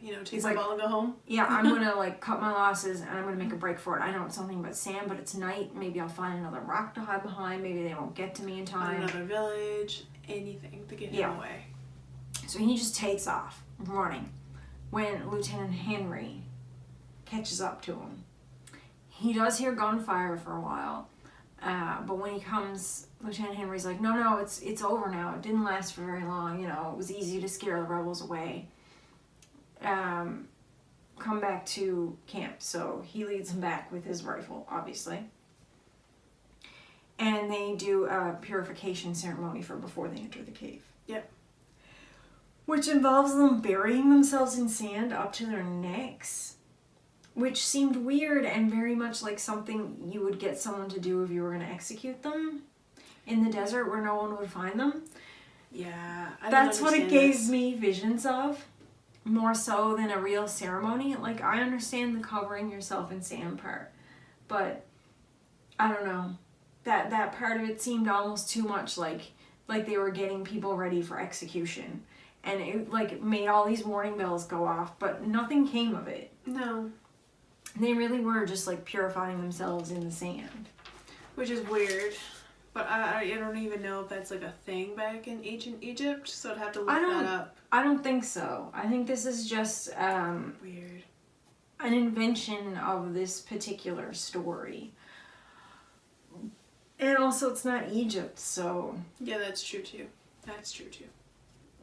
you know, take He's my like, ball and go home. Yeah, I'm gonna like cut my losses and I'm gonna make a break for it. I know it's something about sand, but it's night. Maybe I'll find another rock to hide behind. Maybe they won't get to me in time. Another village, anything to get him away. So he just takes off, running. When Lieutenant Henry catches up to him. He does hear gunfire for a while, but when he comes, Lieutenant Henry's like, no, it's over now. It didn't last for very long, you know, it was easy to scare the rebels away. Come back to camp. So he leads him back with his rifle, obviously. And they do a purification ceremony for before they enter the cave. Yep. Which involves them burying themselves in sand up to their necks. Which seemed weird and very much like something you would get someone to do if you were going to execute them. in the desert where no one would find them. Yeah, I don't That's what it understand gave this. me visions of, more so than a real ceremony. Like, I understand the covering yourself in sand part, but I don't know. That part of it seemed almost too much like they were getting people ready for execution. And it, like, made all these warning bells go off, but nothing came of it. No. They really were just, like, purifying themselves in the sand. Which is weird. But I don't even know if that's, like, a thing back in ancient Egypt, so I'd have to look that up. I don't think so. I think this is just Weird. an invention of this particular story. And also, it's not Egypt, so Yeah, that's true too. That's true too.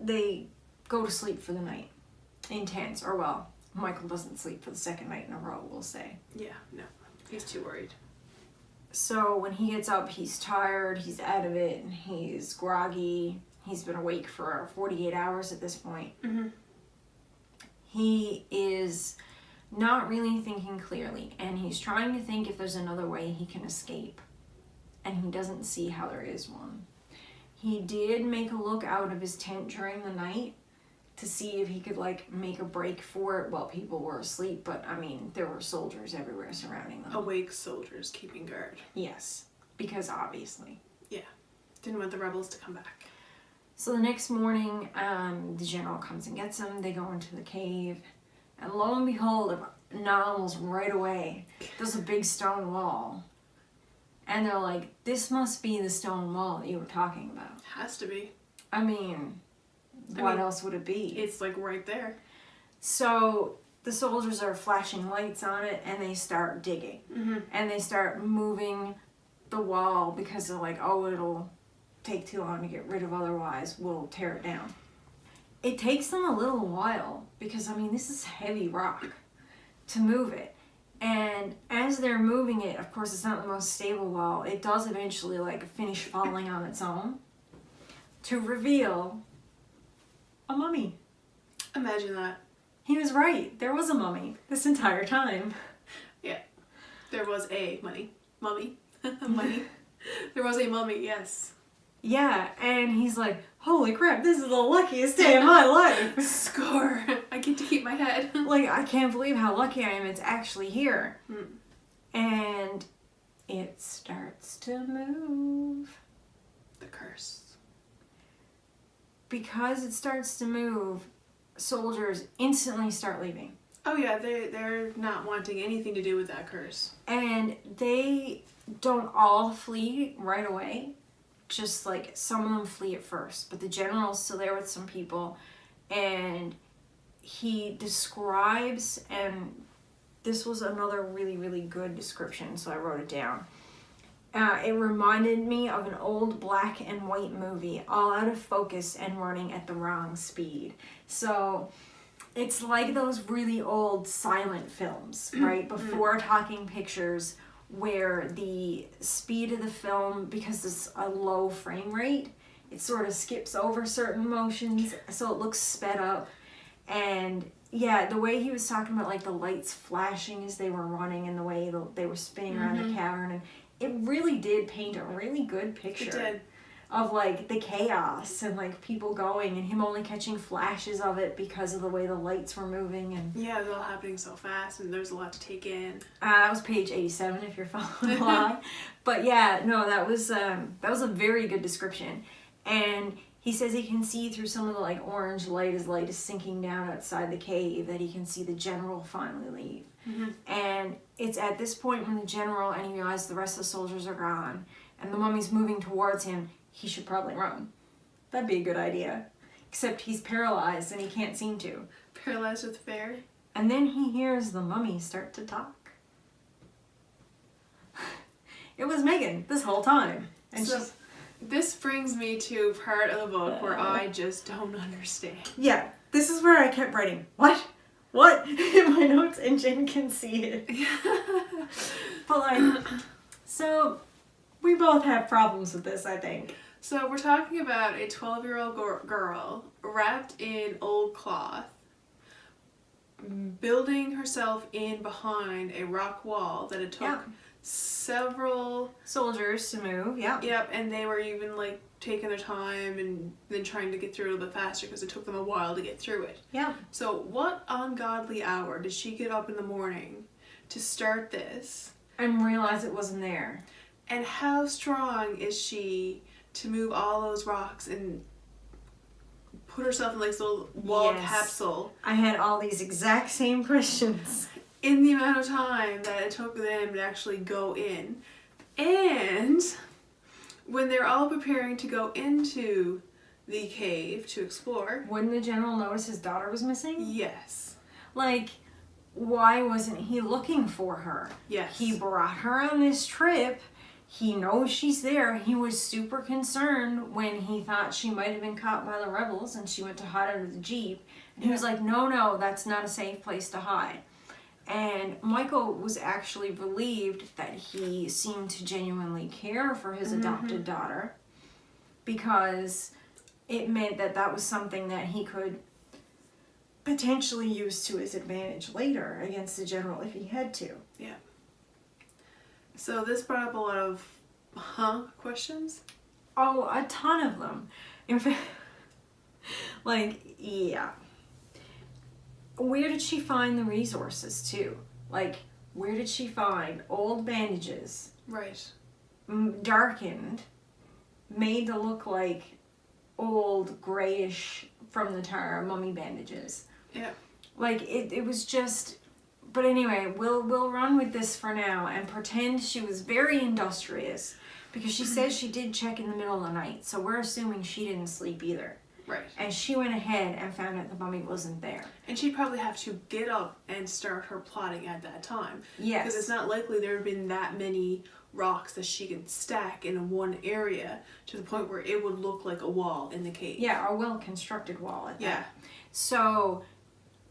they go to sleep for the night in tents. Or, well, Michael doesn't sleep for the second night in a row, we'll say. Yeah, no. He's too worried. So when he gets up, he's tired, he's out of it, and he's groggy. He's been awake for 48 hours at this point. Mm-hmm. He is not really thinking clearly, and he's trying to think if there's another way he can escape. And he doesn't see how there is one. He did make a look out of his tent during the night to see if he could, like, make a break for it while people were asleep, but, I mean, there were soldiers everywhere surrounding them. Awake soldiers keeping guard. Yes, because obviously. Didn't want the rebels to come back. So the next morning, the general comes and gets him. They go into the cave, and lo and behold, not almost right away, there's a big stone wall. And they're like, this must be the stone wall that you were talking about. Has to be. I mean, what else would it be? It's, like, right there. So the soldiers are flashing lights on it, and they start digging. Mm-hmm. And they start moving the wall because they're like, oh, it'll take too long to get rid of, otherwise we'll tear it down. It takes them a little while because, I mean, this is heavy rock to move it. And as they're moving it, of course, it's not the most stable wall. It does eventually, like, finish falling on its own to reveal a mummy. Imagine that. He was right. There was a mummy this entire time. There was a mummy. Money. There was a mummy, yes. Yeah, and he's like, holy crap, this is the luckiest day of my life. Score. I get to keep my head. Like, I can't believe how lucky I am it's actually here. And it starts to move. The curse. Because it starts to move, soldiers instantly start leaving. Oh yeah, they're not wanting anything to do with that curse. And they don't all flee right away. Just, like, some of them flee at first. But the general's still there with some people. And he describes, and this was another really, really good description, so I wrote it down. It reminded me of an old black and white movie, all out of focus and running at the wrong speed. So it's like those really old silent films, right? Before talking pictures, where the speed of the film, because it's a low frame rate, it sort of skips over certain motions, so it looks sped up. And yeah, the way he was talking about, like, the lights flashing as they were running and the way they were spinning around the cavern, and it really did paint a really good picture. It did. Of, like, the chaos and, like, people going and him only catching flashes of it because of the way the lights were moving. And Yeah, it was all happening so fast and there's a lot to take in. that was page 87 if you're following along. But yeah, no, that was a very good description. And he says he can see through some of the, like, orange light as light is sinking down outside the cave, that he can see the general finally leave. And it's at this point when the general, and he realizes the rest of the soldiers are gone and the mummy's moving towards him, he should probably run. That'd be a good idea. Except he's paralyzed and he can't seem to. Paralyzed with fear. And then he hears the mummy start to talk. It was Megan this whole time. And So this brings me to a part of the book where I just don't understand. yeah, this is where I kept writing, what? In my notes, and Jen can see it. But, like, so we both have problems with this, I think. So we're talking about a 12-year-old girl wrapped in old cloth, building herself in behind a rock wall that it took several soldiers to move. Yeah. Yep, and they were even like taking their time and then trying to get through it a little bit faster because it took them a while to get through it. Yeah. So what ungodly hour did she get up in the morning to start this? And realize it wasn't there. And how strong is she to move all those rocks and put herself in like this little wall capsule? I had all these exact same questions. In the amount of time that it took them to actually go in. And when they're all preparing to go into the cave to explore. Wouldn't the general notice his daughter was missing? Yes. Like, why wasn't he looking for her? Yes. He brought her on this trip. He knows she's there. He was super concerned when he thought she might have been caught by the rebels and she went to hide under the Jeep. And he was like, no, that's not a safe place to hide. And Michael was actually relieved that he seemed to genuinely care for his adopted daughter, because it meant that that was something that he could potentially use to his advantage later against the general if he had to. Yeah. So this brought up a lot of questions. Oh, a ton of them. In fact, like, yeah. Where did she find the resources too? Like, where did she find old bandages, Right. darkened, made to look like old grayish from the tar mummy bandages? Yeah. Like, it was just. But anyway, we'll run with this for now and pretend she was very industrious, because she says she did check in the middle of the night, so we're assuming she didn't sleep either. Right. And she went ahead and found out the mummy wasn't there. And she'd probably have to get up and start her plotting at that time. Yes. Because it's not likely there have been that many rocks that she could stack in one area to the point where it would look like a wall in the cave. Yeah, a well-constructed wall at that. Yeah. So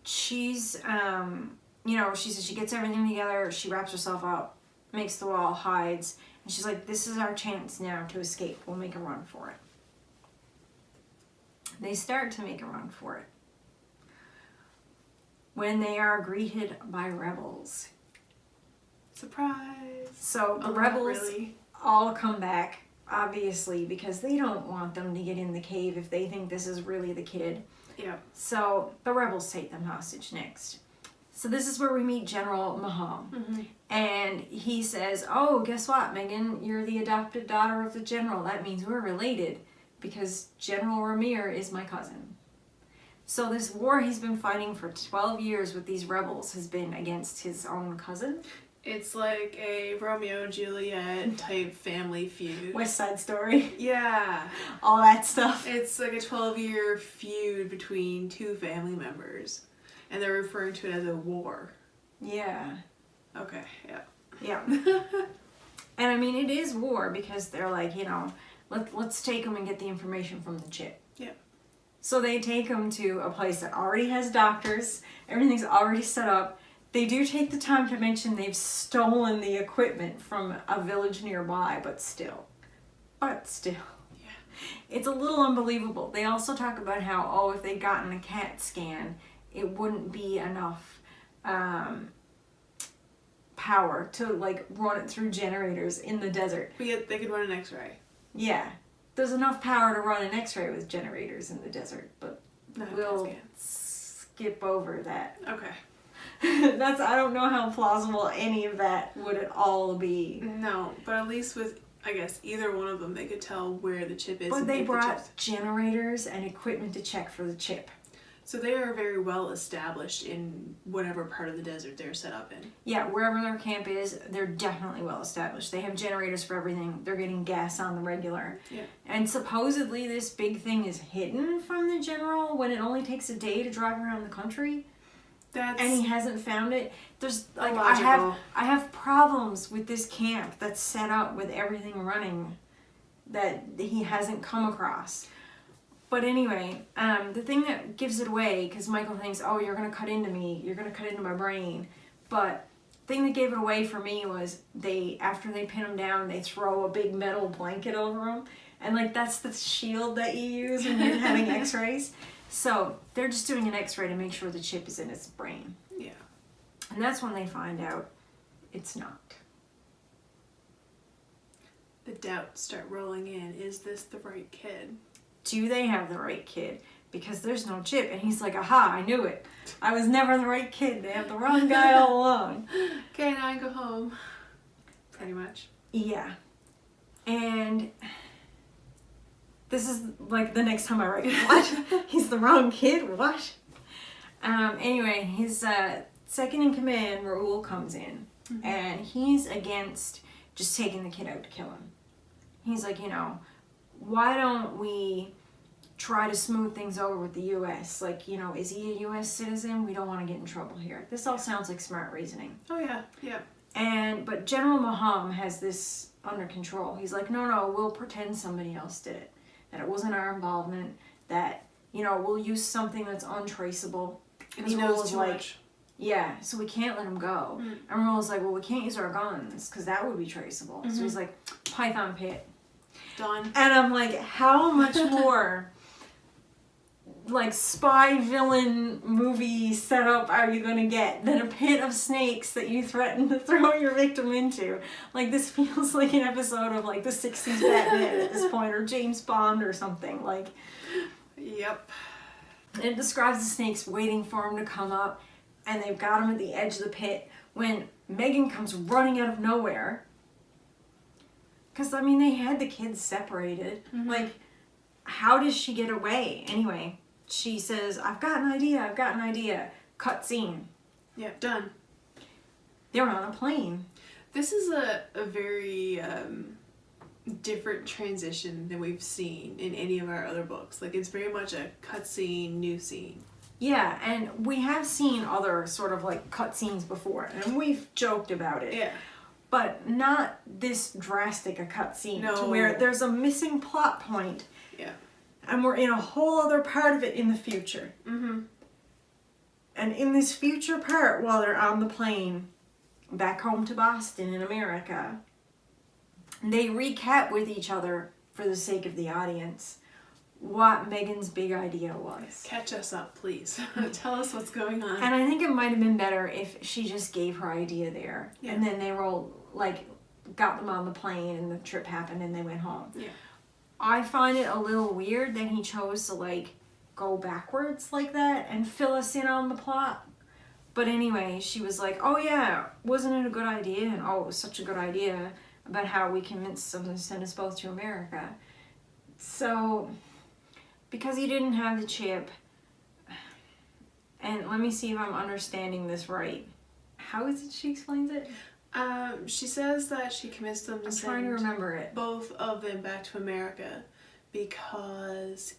she's, she says she gets everything together, she wraps herself up, makes the wall, hides, and she's like, this is our chance now to escape. We'll make a run for it. They start to make a run for it when they are greeted by rebels. Surprise! So the Oh, rebels really? all come back, obviously, because they don't want them to get in the cave if they think this is really the kid. Yeah. So the rebels take them hostage next. So this is where we meet General Mahal. Mm-hmm. And he says, oh, guess what, Megan? You're the adopted daughter of the general. That means we're related, because General Ramir is my cousin. So this war he's been fighting for 12 years with these rebels has been against his own cousin. It's like a Romeo and Juliet type family feud. West Side Story. Yeah. All that stuff. It's like a 12-year feud between two family members. And they're referring to it as a war. Yeah. Okay, yeah. Yeah. And I mean, it is war, because they're like, let's take them and get the information from the chip. Yeah. So they take them to a place that already has doctors. Everything's already set up. They do take the time to mention they've stolen the equipment from a village nearby, but still. Yeah. It's a little unbelievable. They also talk about how, if they'd gotten a CAT scan, it wouldn't be enough power to, run it through generators in the desert. But yet they could run an x-ray. Yeah. There's enough power to run an x-ray with generators in the desert, but Not a we'll CAT skip over that. scan. Okay. I don't know how plausible any of that would at all be. No, but at least with, I guess, either one of them, they could tell where the chip is. But they brought generators and equipment to check for the chip. So they are very well established in whatever part of the desert they're set up in. Yeah, wherever their camp is, they're definitely well established. They have generators for everything. They're getting gas on the regular. Yeah. And supposedly this big thing is hidden from the general when it only takes a day to drive around the country. And he hasn't found it. There's illogical. I have problems with this camp that's set up with everything running that he hasn't come across. But anyway, the thing that gives it away, because Michael thinks, you're going to cut into me, you're going to cut into my brain. But the thing that gave it away for me was after they pin him down, they throw a big metal blanket over him. And that's the shield that you use when you're having x-rays. So they're just doing an x-ray to make sure the chip is in its brain. Yeah. And that's when they find out it's not. the doubts start rolling in. Is this the right kid? Do they have the right kid? Because there's no chip. And he's like, aha, I knew it. I was never the right kid. They have the wrong guy all along. Okay, now I go home. Pretty much. Yeah. And this is like the next time I write, what? He's the wrong kid? What? Anyway, his second in command, Raoul, comes in. Mm-hmm. And he's against just taking the kid out to kill him. He's like, why don't we try to smooth things over with the U.S.? Like, is he a U.S. citizen? We don't want to get in trouble here. This all sounds like smart reasoning. Oh, yeah. Yeah. But General Maham has this under control. He's like, no, we'll pretend somebody else did it. That it wasn't our involvement. That, we'll use something that's untraceable. And he knows too much. Yeah, so we can't let him go. Mm. And Raoul's like, well, we can't use our guns because that would be traceable. Mm-hmm. So he's like, Python pit. Done. And I'm like, how much more like spy villain movie setup are you gonna get than a pit of snakes that you threaten to throw your victim into? Like, this feels like an episode of like the 60s Batman at this point, or James Bond or something. Like, yep. it describes the snakes waiting for him to come up, and they've got him at the edge of the pit when Megan comes running out of nowhere. Because, they had the kids separated. Mm-hmm. Like, how does she get away? Anyway, she says, I've got an idea. Cut scene. Yep, done. They're on a plane. This is a very different transition than we've seen in any of our other books. Like, it's very much a cutscene, new scene. Yeah, and we have seen other sort of like cutscenes before, and we've joked about it. Yeah. But not this drastic a cutscene. No. To where there's a missing plot point. Yeah. And we're in a whole other part of it in the future. Mm-hmm. And in this future part, while they're on the plane back home to Boston in America, they recap with each other, for the sake of the audience, what Megan's big idea was. Catch us up, please. Tell us what's going on. And I think it might have been better if she just gave her idea there. Yeah. And then they got them on the plane and the trip happened and they went home. Yeah. I find it a little weird that he chose to go backwards like that and fill us in on the plot. But anyway, she was like, oh yeah, wasn't it a good idea? And oh, it was such a good idea about how we convinced them to send us both to America. So, because he didn't have the chip, and let me see if I'm understanding this right. How is it she explains it? She says that she convinced them to I'm trying to remember it. both of them back to America because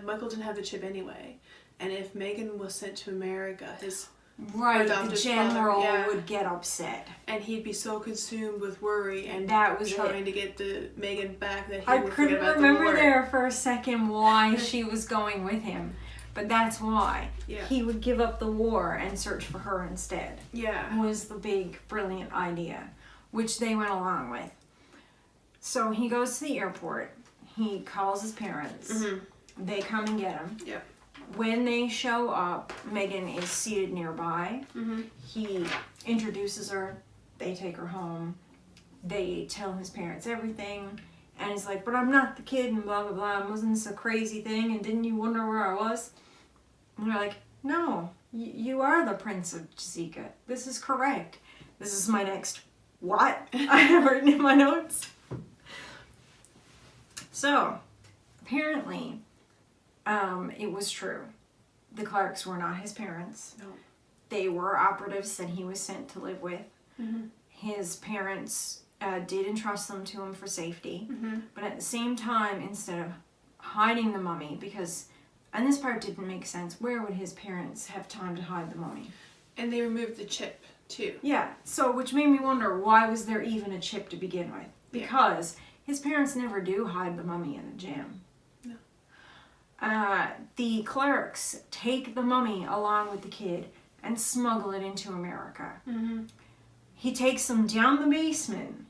Michael didn't have the chip anyway. And if Megan was sent to America, his Right, the adopted general father, yeah. would get upset. And he'd be so consumed with worry and That was trying to get the Megan back that he I would forget couldn't about remember the war. there for a second why she was going with him. But that's why. Yeah. He would give up the war and search for her instead. Yeah. Was the big, brilliant idea, which they went along with. So he goes to the airport. He calls his parents. Mm-hmm. They come and get him. Yeah. When they show up, Megan is seated nearby. Mm-hmm. He introduces her. They take her home. They tell his parents everything. And he's like, but I'm not the kid and blah, blah, blah. Wasn't this a crazy thing? And didn't you wonder where I was? And they're like, no, you are the Prince of Jessica. This is correct. This is my next what I have written in my notes. So, apparently, it was true. The Clarks were not his parents. No. They were operatives that he was sent to live with. Mm-hmm. His parents did entrust them to him for safety. Mm-hmm. But at the same time, instead of hiding the mummy, because, and this part didn't make sense, where would his parents have time to hide the mummy? And they removed the chip, too. Yeah, so which made me wonder, why was there even a chip to begin with? Because his parents never do hide the mummy in the jam. No. The clerics take the mummy along with the kid and smuggle it into America. Mm-hmm. He takes them down the basement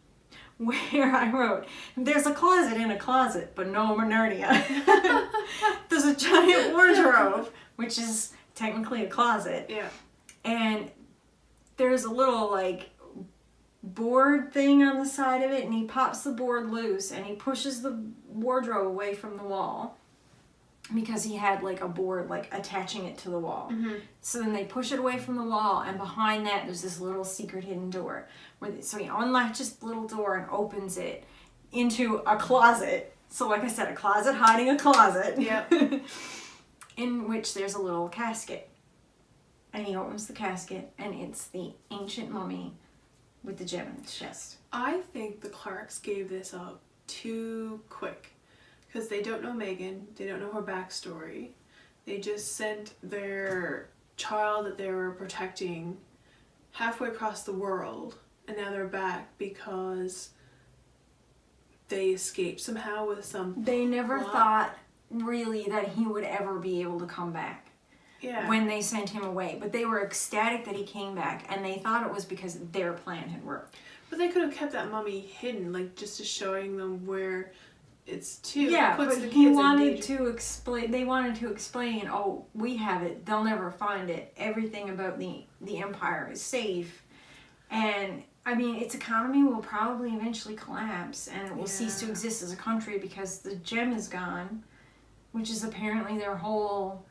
where I wrote, there's a closet in a closet, but no Narnia. There's a giant wardrobe, which is technically a closet. Yeah. And there's a little board thing on the side of it, and he pops the board loose and he pushes the wardrobe away from the wall because he had like a board like attaching it to the wall. Mm-hmm. So then they push it away from the wall, and behind that there's this little secret hidden door. So he unlatches the little door and opens it into a closet. So like I said, a closet hiding a closet. Yep. In which there's a little casket. And he opens the casket, and it's the ancient mummy with the gem in its chest. I think the Clarks gave this up too quick. Because they don't know Megan, they don't know her backstory. They just sent their child that they were protecting halfway across the world, and now they're back because they escaped somehow with some... They never plot. thought really that he would ever be able to come back Yeah. when they sent him away. But they were ecstatic that he came back, and they thought it was because their plan had worked. But they could have kept that mummy hidden, like just to showing them where it's to. Yeah, Puts but the he kids in wanted danger. to explain. They wanted to explain. Oh, we have it. They'll never find it. Everything about the empire is safe, and I mean, its economy will probably eventually collapse, and it will cease to Yeah. exist as a country because the gem is gone, which is apparently their whole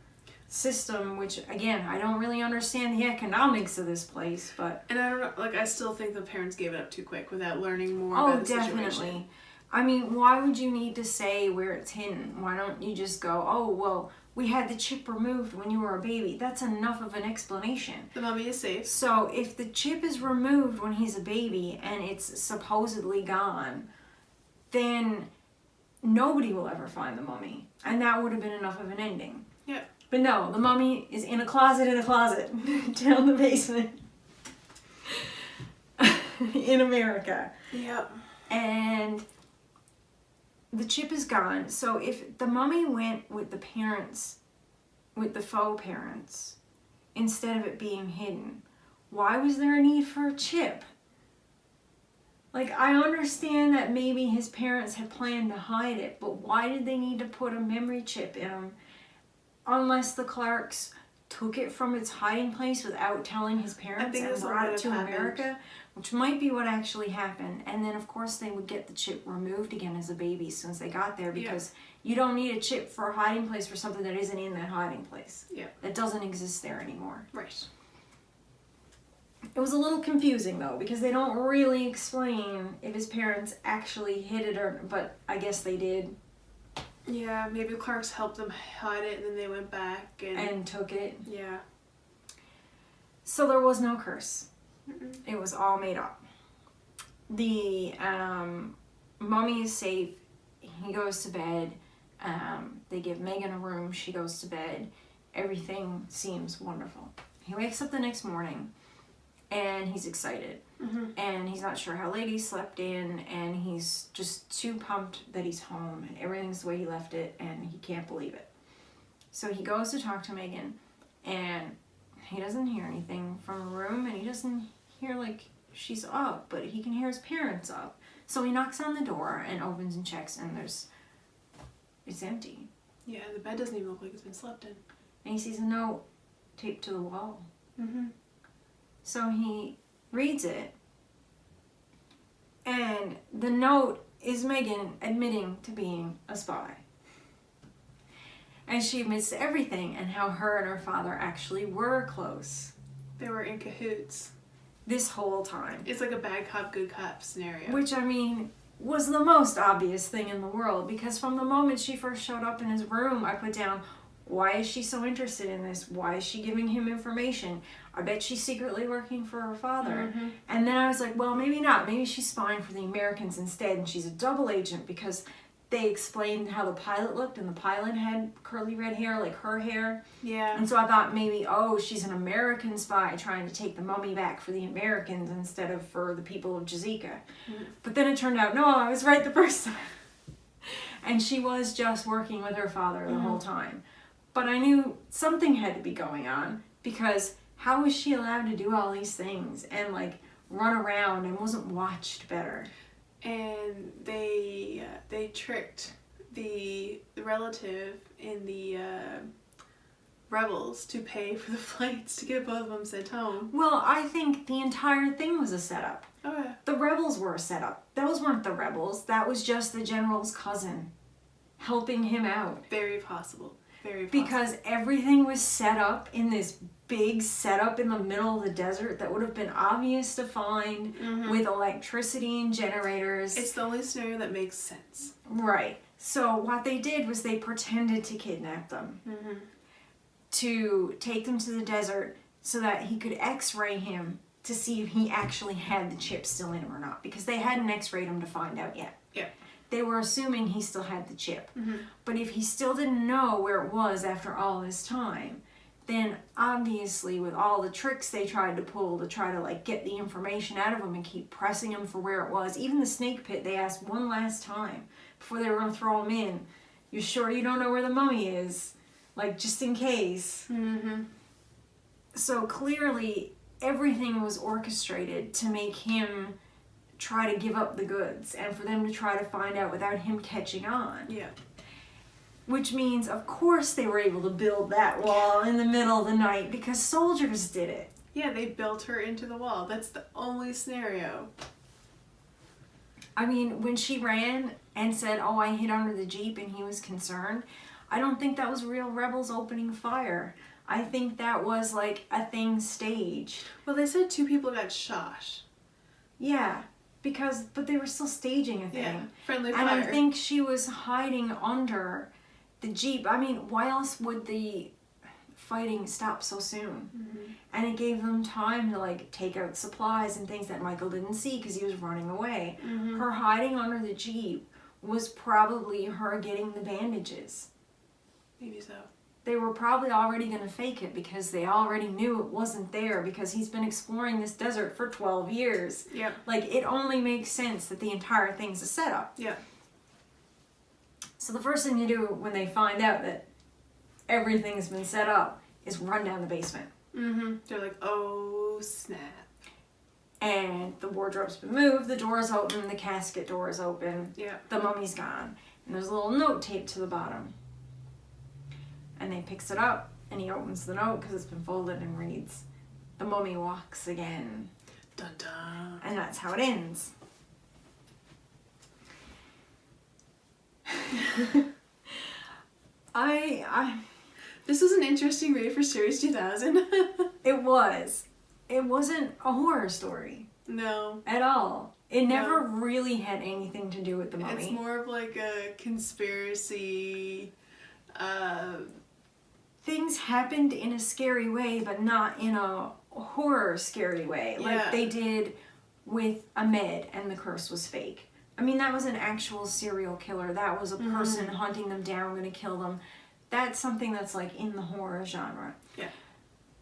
system. Which again, I don't really understand the economics of this place, but And I don't know, like I still think the parents gave it up too quick without learning more oh, about the definitely. situation. I mean, why would you need to say where it's hidden? Why don't you just go, oh, well, we had the chip removed when you were a baby. That's enough of an explanation. The mummy is safe. So if the chip is removed when he's a baby and it's supposedly gone, then nobody will ever find the mummy. And that would have been enough of an ending. Yeah. But no, the mummy is in a closet down the basement in America. Yep. And the chip is gone. So if the mummy went with the parents, with the faux parents, instead of it being hidden, why was there a need for a chip? Like, I understand that maybe his parents had planned to hide it, but why did they need to put a memory chip in him? Unless the Clarks took it from its hiding place without telling his parents think and that's what brought it might to have America, happened. which might be what actually happened. And then, of course, they would get the chip removed again as a baby as soon as they got there, because you don't need a chip for a hiding place for something that isn't in that hiding place. Yeah. That doesn't exist there anymore. Right. It was a little confusing, though, because they don't really explain if his parents actually hid it or... But I guess they did. Yeah, maybe Clark's helped them hide it and then they went back And took it. yeah. So there was no curse. Mm-mm. It was all made up. The mummy is safe. He goes to bed. They give Megan a room. She goes to bed. Everything seems wonderful. He wakes up the next morning and he's excited. Mm-hmm. And he's not sure how late he slept in, and he's just too pumped that he's home and everything's the way he left it, and he can't believe it. So he goes to talk to Megan, and he doesn't hear anything from the room, and he doesn't hear like she's up, but he can hear his parents up. So he knocks on the door and opens and checks, and it's empty. Yeah, the bed doesn't even look like it's been slept in. And he sees a note taped to the wall. Mm-hmm. So he reads it, and the note is Megan admitting to being a spy. And she admits to everything, and how her and her father actually were close They were in cahoots. this whole time. It's like a bad cop, good cop scenario. Which, I mean, was the most obvious thing in the world, because from the moment she first showed up in his room, I put down, why is she so interested in this? Why is she giving him information? I bet she's secretly working for her father. Mm-hmm. And then I was like, well, maybe not. Maybe she's spying for the Americans instead, and she's a double agent, because they explained how the pilot looked, and the pilot had curly red hair like her hair. Yeah. And so I thought maybe, oh, she's an American spy trying to take the mummy back for the Americans instead of for the people of Jazika. Mhm. But then it turned out, no, I was right the first time. And she was just working with her father the whole time. But I knew something had to be going on, because how was she allowed to do all these things and like run around and wasn't watched better? And they tricked the relative in the rebels to pay for the flights to get both of them sent home. Well, I think the entire thing was a setup. Oh, yeah. The rebels were set up. Those weren't the rebels. That was just the general's cousin helping him out. Very possible. Very possible. Because everything was set up in this big setup in the middle of the desert that would have been obvious to find with electricity and generators. It's the only scenario that makes sense. Right. So what they did was they pretended to kidnap them. To take them to the desert so that he could x-ray him to see if he actually had the chip still in him or not. Because they hadn't x-rayed him to find out yet. Yeah. They were assuming he still had the chip. But if he still didn't know where it was after all this time, then obviously with all the tricks they tried to pull to try to like get the information out of him and keep pressing him for where it was, even the snake pit, they asked one last time before they were going to throw him in, "You sure you don't know where the mummy is? Like, just in case." So clearly everything was orchestrated to make him try to give up the goods and for them to try to find out without him catching on. Yeah. Which means, of course, they were able to build that wall in the middle of the night because soldiers did it. Yeah, they built her into the wall. That's the only scenario. I mean, when she ran and said, "Oh, I hid under the Jeep," and he was concerned, I don't think that was real rebels opening fire. I think that was like a thing staged. Well, they said 2 people got shot. Yeah, but they were still staging a thing. Yeah, friendly and fire. I think she was hiding under the Jeep. I mean, why else would the fighting stop so soon? And it gave them time to like take out supplies and things that Michael didn't see because he was running away. Her hiding under the Jeep was probably her getting the bandages. Maybe so. They were probably already going to fake it because they already knew it wasn't there because he's been exploring this desert for 12 years. Yeah. Like, it only makes sense that the entire thing's a setup. Yeah. So the first thing you do when they find out that everything's been set up is run down the basement. They're like, "Oh, snap." And the wardrobe's been moved, the door's open, the casket door is open, Yeah. the mummy's gone. And there's a little note taped to the bottom. And he picks it up, and he opens the note because it's been folded and reads, "The mummy walks again." Dun dun. And that's how it ends. This was an interesting read for Series 2000. It was. It wasn't a horror story. No. At all. It never really had anything to do with the mummy. It's more of like a conspiracy. Things happened in a scary way, but not in a horror scary way. Yeah. Like they did with Ahmed and the curse was fake. I mean, that was an actual serial killer. That was a person hunting them down, going to kill them. That's something that's like in the horror genre. Yeah.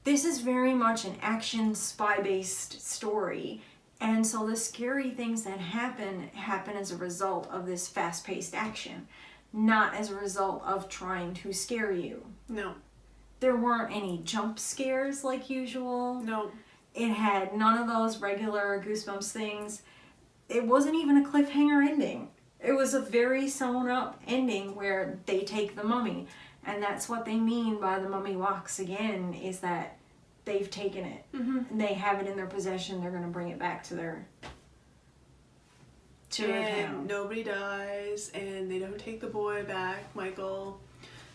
This is very much an action spy-based story. And so the scary things that happen as a result of this fast-paced action, not as a result of trying to scare you. No. There weren't any jump scares like usual. No. It had none of those regular Goosebumps things. It wasn't even a cliffhanger ending. It was a very sewn up ending where they take the mummy. And that's what they mean by the mummy walks again, is that they've taken it. And they have it in their possession. They're going to bring it back to their town. Nobody dies, and they don't take the boy back, Michael,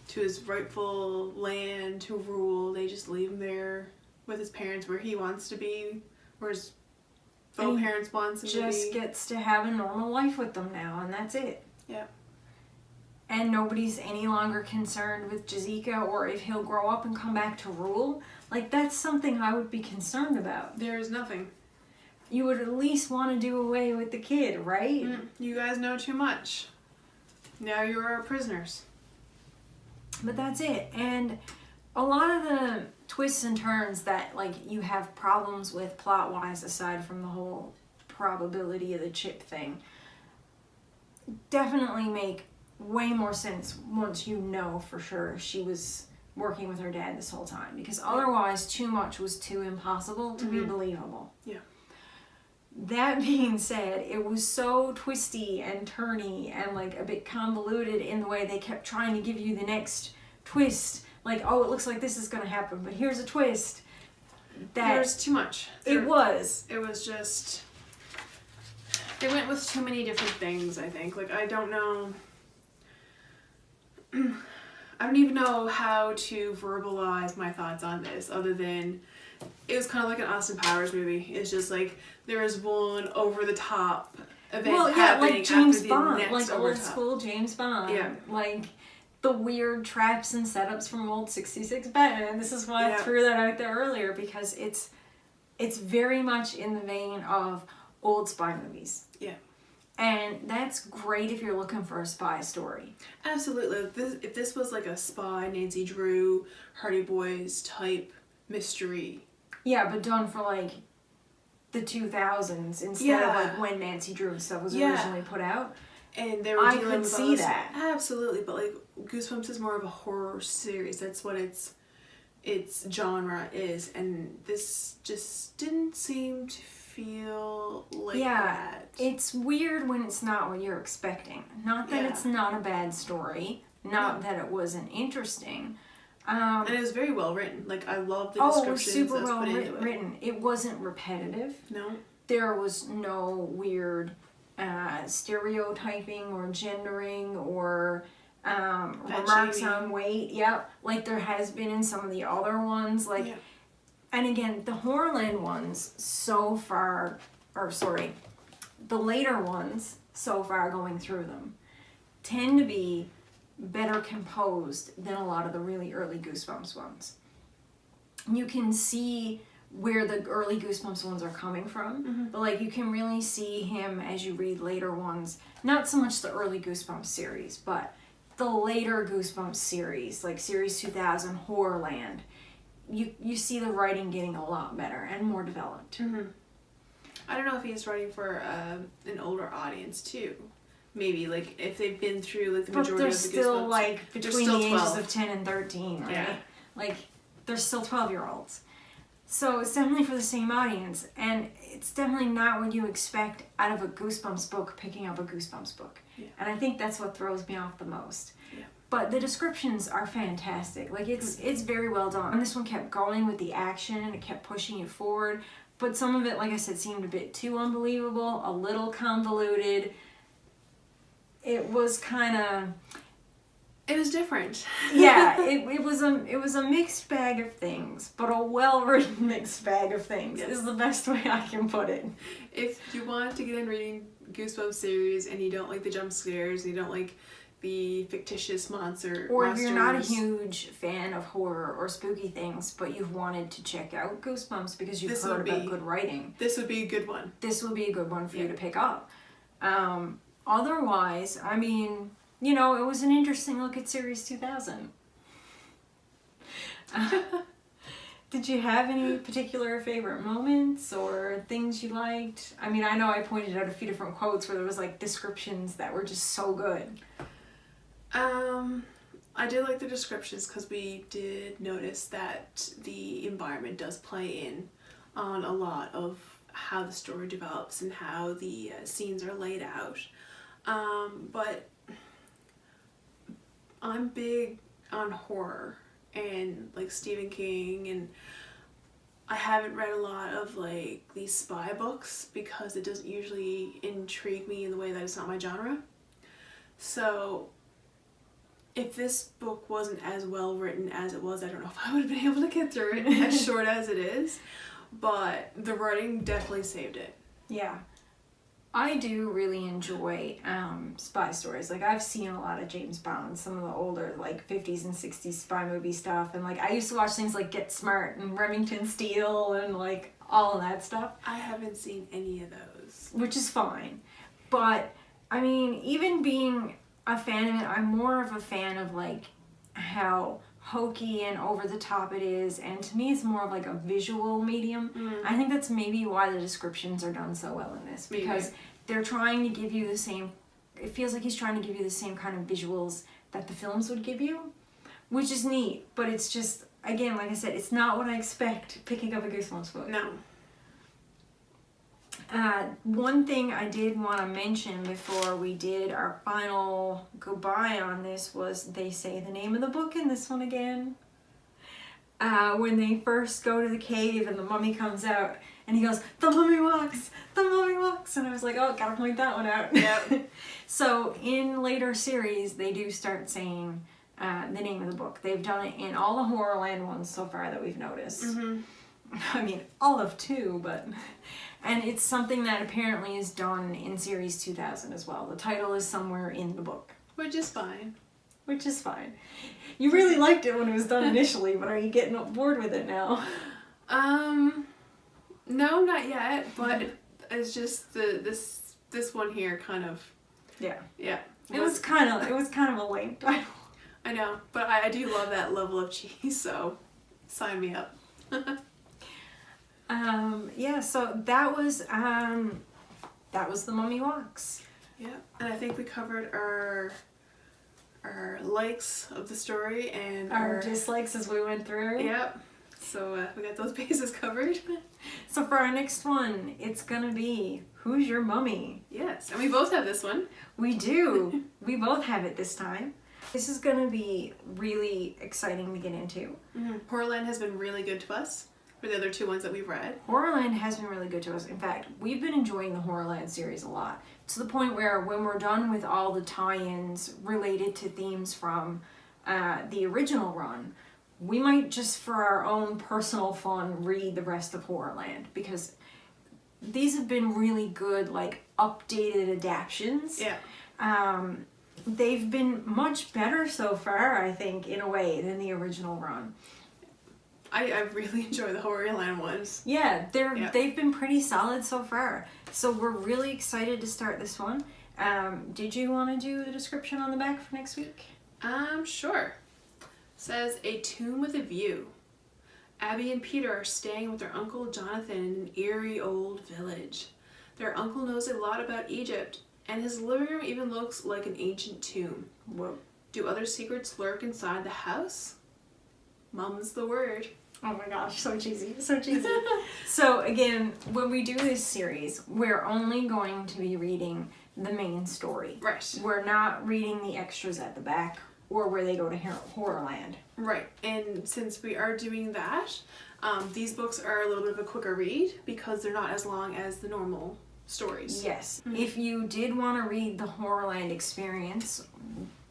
to his rightful land to rule. They just leave him there with his parents where he wants to be, where his faux parents wants him to be. Just gets to have a normal life with them now, and that's it. Yeah. And nobody's any longer concerned with Jazika or if he'll grow up and come back to rule. Like, that's something I would be concerned about. There is nothing. You would at least want to do away with the kid, right? You guys know too much. Now you are prisoners. But that's it. And a lot of the twists and turns that, like, you have problems with plot-wise, aside from the whole probability of the chip thing, definitely make way more sense once you know for sure she was working with her dad this whole time, because otherwise too much was too impossible to be believable. Yeah. That being said, it was so twisty and turny and like a bit convoluted in the way they kept trying to give you the next twist. Like, oh, it looks like this is going to happen, but here's a twist. There's too much. It was. It was just They went with too many different things, I think. Like, I don't know. I don't even know how to verbalize my thoughts on this other than it was kind of like an Austin Powers movie. It's just like there is one over the top event happening like James after Bond, the next like over old the top. school James Bond. Yeah. Like the weird traps and setups from old 66 Batman. This is why I threw that out there earlier, because it's very much in the vein of old spy movies. Yeah. And that's great if you're looking for a spy story. Absolutely. If this was like a spy, Nancy Drew, Hardy Boys type mystery. Yeah, but done for like the 2000s instead of like when Nancy Drew and stuff was originally put out. And they were dealing with all this. that. Absolutely, but like Goosebumps is more of a horror series. That's what its genre is, and this just didn't seem to feel like that. It's weird when it's not what you're expecting. Not that it's not a bad story, not that it wasn't interesting. And it was very well written. Like, I love the descriptions. Oh, it was super that's well put into written. It wasn't repetitive. No. There was no weird stereotyping or gendering or remarks on weight. Yep, like there has been in some of the other ones. Like, and again, the Horrorland ones so far, the later ones so far going through them tend to be better composed than a lot of the really early Goosebumps ones. You can see where the early Goosebumps ones are coming from, but like you can really see him as you read later ones. Not so much the early Goosebumps series, but the later Goosebumps series, like Series 2000, Horrorland. You see the writing getting a lot better and more developed. I don't know if he's writing for an older audience too. Maybe like if they've been through like the majority of the Goosebumps. But they're still like between the ages 12. of 10 and 13, right? Yeah. Like they're still 12-year-olds. So it's definitely for the same audience, and it's definitely not what you expect out of a Goosebumps book picking up a Goosebumps book. Yeah. And I think that's what throws me off the most. Yeah. But the descriptions are fantastic. Like it's very well done. And this one kept going with the action and it kept pushing you forward. But some of it, like I said, seemed a bit too unbelievable, a little convoluted. It was kind of... It was different. Yeah, it was a mixed bag of things, but a well-written mixed bag of things is the best way I can put it. If you want to get in reading Goosebumps series and you don't like the jump scares, and you don't like the fictitious monsters, or if you're not a huge fan of horror or spooky things, but you've wanted to check out Goosebumps because you've heard about good writing, this would be a good one. This would be a good one for you to pick up. Otherwise, I mean, you know, it was an interesting look at Series 2000. Did you have any particular favorite moments or things you liked? I mean, I know I pointed out a few different quotes where there was like descriptions that were just so good. I did like the descriptions because we did notice that the environment does play in on a lot of how the story develops and how the scenes are laid out. But I'm big on horror and like Stephen King, and I haven't read a lot of like these spy books because it doesn't usually intrigue me in the way that it's not my genre. So if this book wasn't as well written as it was, I don't know if I would have been able to get through it as short as it is, but the writing definitely saved it. Yeah. I do really enjoy spy stories. Like, I've seen a lot of James Bond, some of the older, like, 50s and 60s spy movie stuff. And, like, I used to watch things like Get Smart and Remington Steele and, like, all of that stuff. I haven't seen any of those. Which is fine. But, I mean, even being a fan of it, I'm more of a fan of, like, how hokey and over the top it is, and to me it's more of like a visual medium. I think that's maybe why the descriptions are done so well in this, because they're trying to give you the same, it feels like he's trying to give you the same kind of visuals that the films would give you, which is neat, but it's just, again, like I said, it's not what I expect picking up a Goosebumps book. No. One thing I did want to mention before we did our final goodbye on this was they say the name of the book in this one again. when they first go to the cave and the mummy comes out and he goes, "The mummy walks, the mummy walks," and I was like, oh, gotta point that one out. Yep. So in later series, they do start saying the name of the book. They've done it in all the Horrorland ones so far that we've noticed. Mm-hmm. I mean, all of 2, but... And it's something that apparently is done in Series 2000 as well. The title is somewhere in the book. Which is fine. Which is fine. You really liked it when it was done initially, but are you getting bored with it now? No, not yet, but it's just this one here kind of... Yeah. Yeah. It was kind of a lame title. I know, but I do love that level of cheese, so sign me up. Yeah, so that was The Mummy Walks. Yeah, and I think we covered our likes of the story and Our dislikes as we went through. Yep. So we got those bases covered. So for our next one, it's gonna be Who's Your Mummy? Yes, and we both have this one. We do. We both have it this time. This is gonna be really exciting to get into. Mm-hmm. Horrorland has been really good to us for the other 2 ones that we've read. Horrorland has been really good to us. In fact, we've been enjoying the Horrorland series a lot. To the point where when we're done with all the tie-ins related to themes from the original run, we might just for our own personal fun read the rest of Horrorland, because these have been really good, like, updated adaptions. Yeah. They've been much better so far, I think, in a way, than the original run. I really enjoy the Horrorland ones. Yeah, they've been pretty solid so far. So we're really excited to start this one. Did you want to do the description on the back for next week? Sure. Says, a tomb with a view. Abby and Peter are staying with their uncle Jonathan in an eerie old village. Their uncle knows a lot about Egypt, and his living room even looks like an ancient tomb. Whoa. Do other secrets lurk inside the house? Mum's the word. Oh my gosh, so cheesy, so cheesy. So again, when we do this series, we're only going to be reading the main story. Right. We're not reading the extras at the back or where they go to Horrorland. Right, and since we are doing that, these books are a little bit of a quicker read because they're not as long as the normal stories. Yes. Mm-hmm. If you did want to read the Horrorland experience,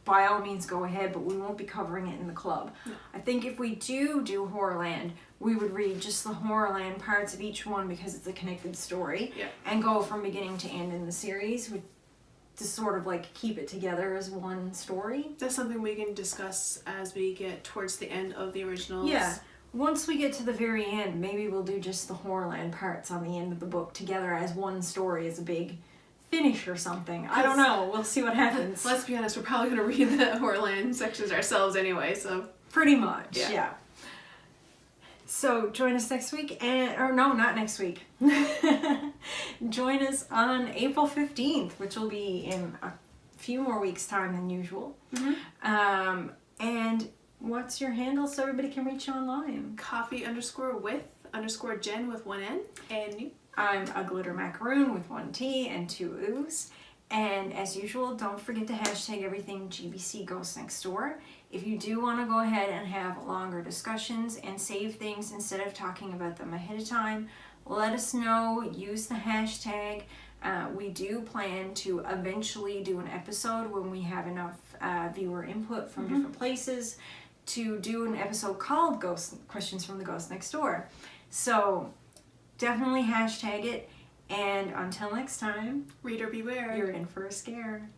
by all means go ahead, but we won't be covering it in the club. No. I think if we do Horrorland, we would read just the Horrorland parts of each one because it's a connected story. Yeah. And go from beginning to end in the series to sort of like keep it together as one story. That's something we can discuss as we get towards the end of the originals. Yeah. Once we get to the very end, maybe we'll do just the Horrorland parts on the end of the book together as one story, as a big finish or something. I don't know. We'll see what happens. Let's be honest, we're probably going to read the Horrorland sections ourselves anyway, so. Pretty much, yeah. So join us next week, or no, not next week. Join us on April 15th, which will be in a few more weeks' time than usual. Mm-hmm. And what's your handle so everybody can reach you online? Coffee_with_Jen with 1 N and you. I'm a glitter macaroon with 1 T and 2 O's. And as usual, don't forget to hashtag everything GBC Ghosts Next Door. If you do want to go ahead and have longer discussions and save things instead of talking about them ahead of time, let us know. Use the hashtag. We do plan to eventually do an episode when we have enough viewer input from different places to do an episode called Questions from the Ghost Next Door. So definitely hashtag it. And until next time, reader beware. You're in for a scare.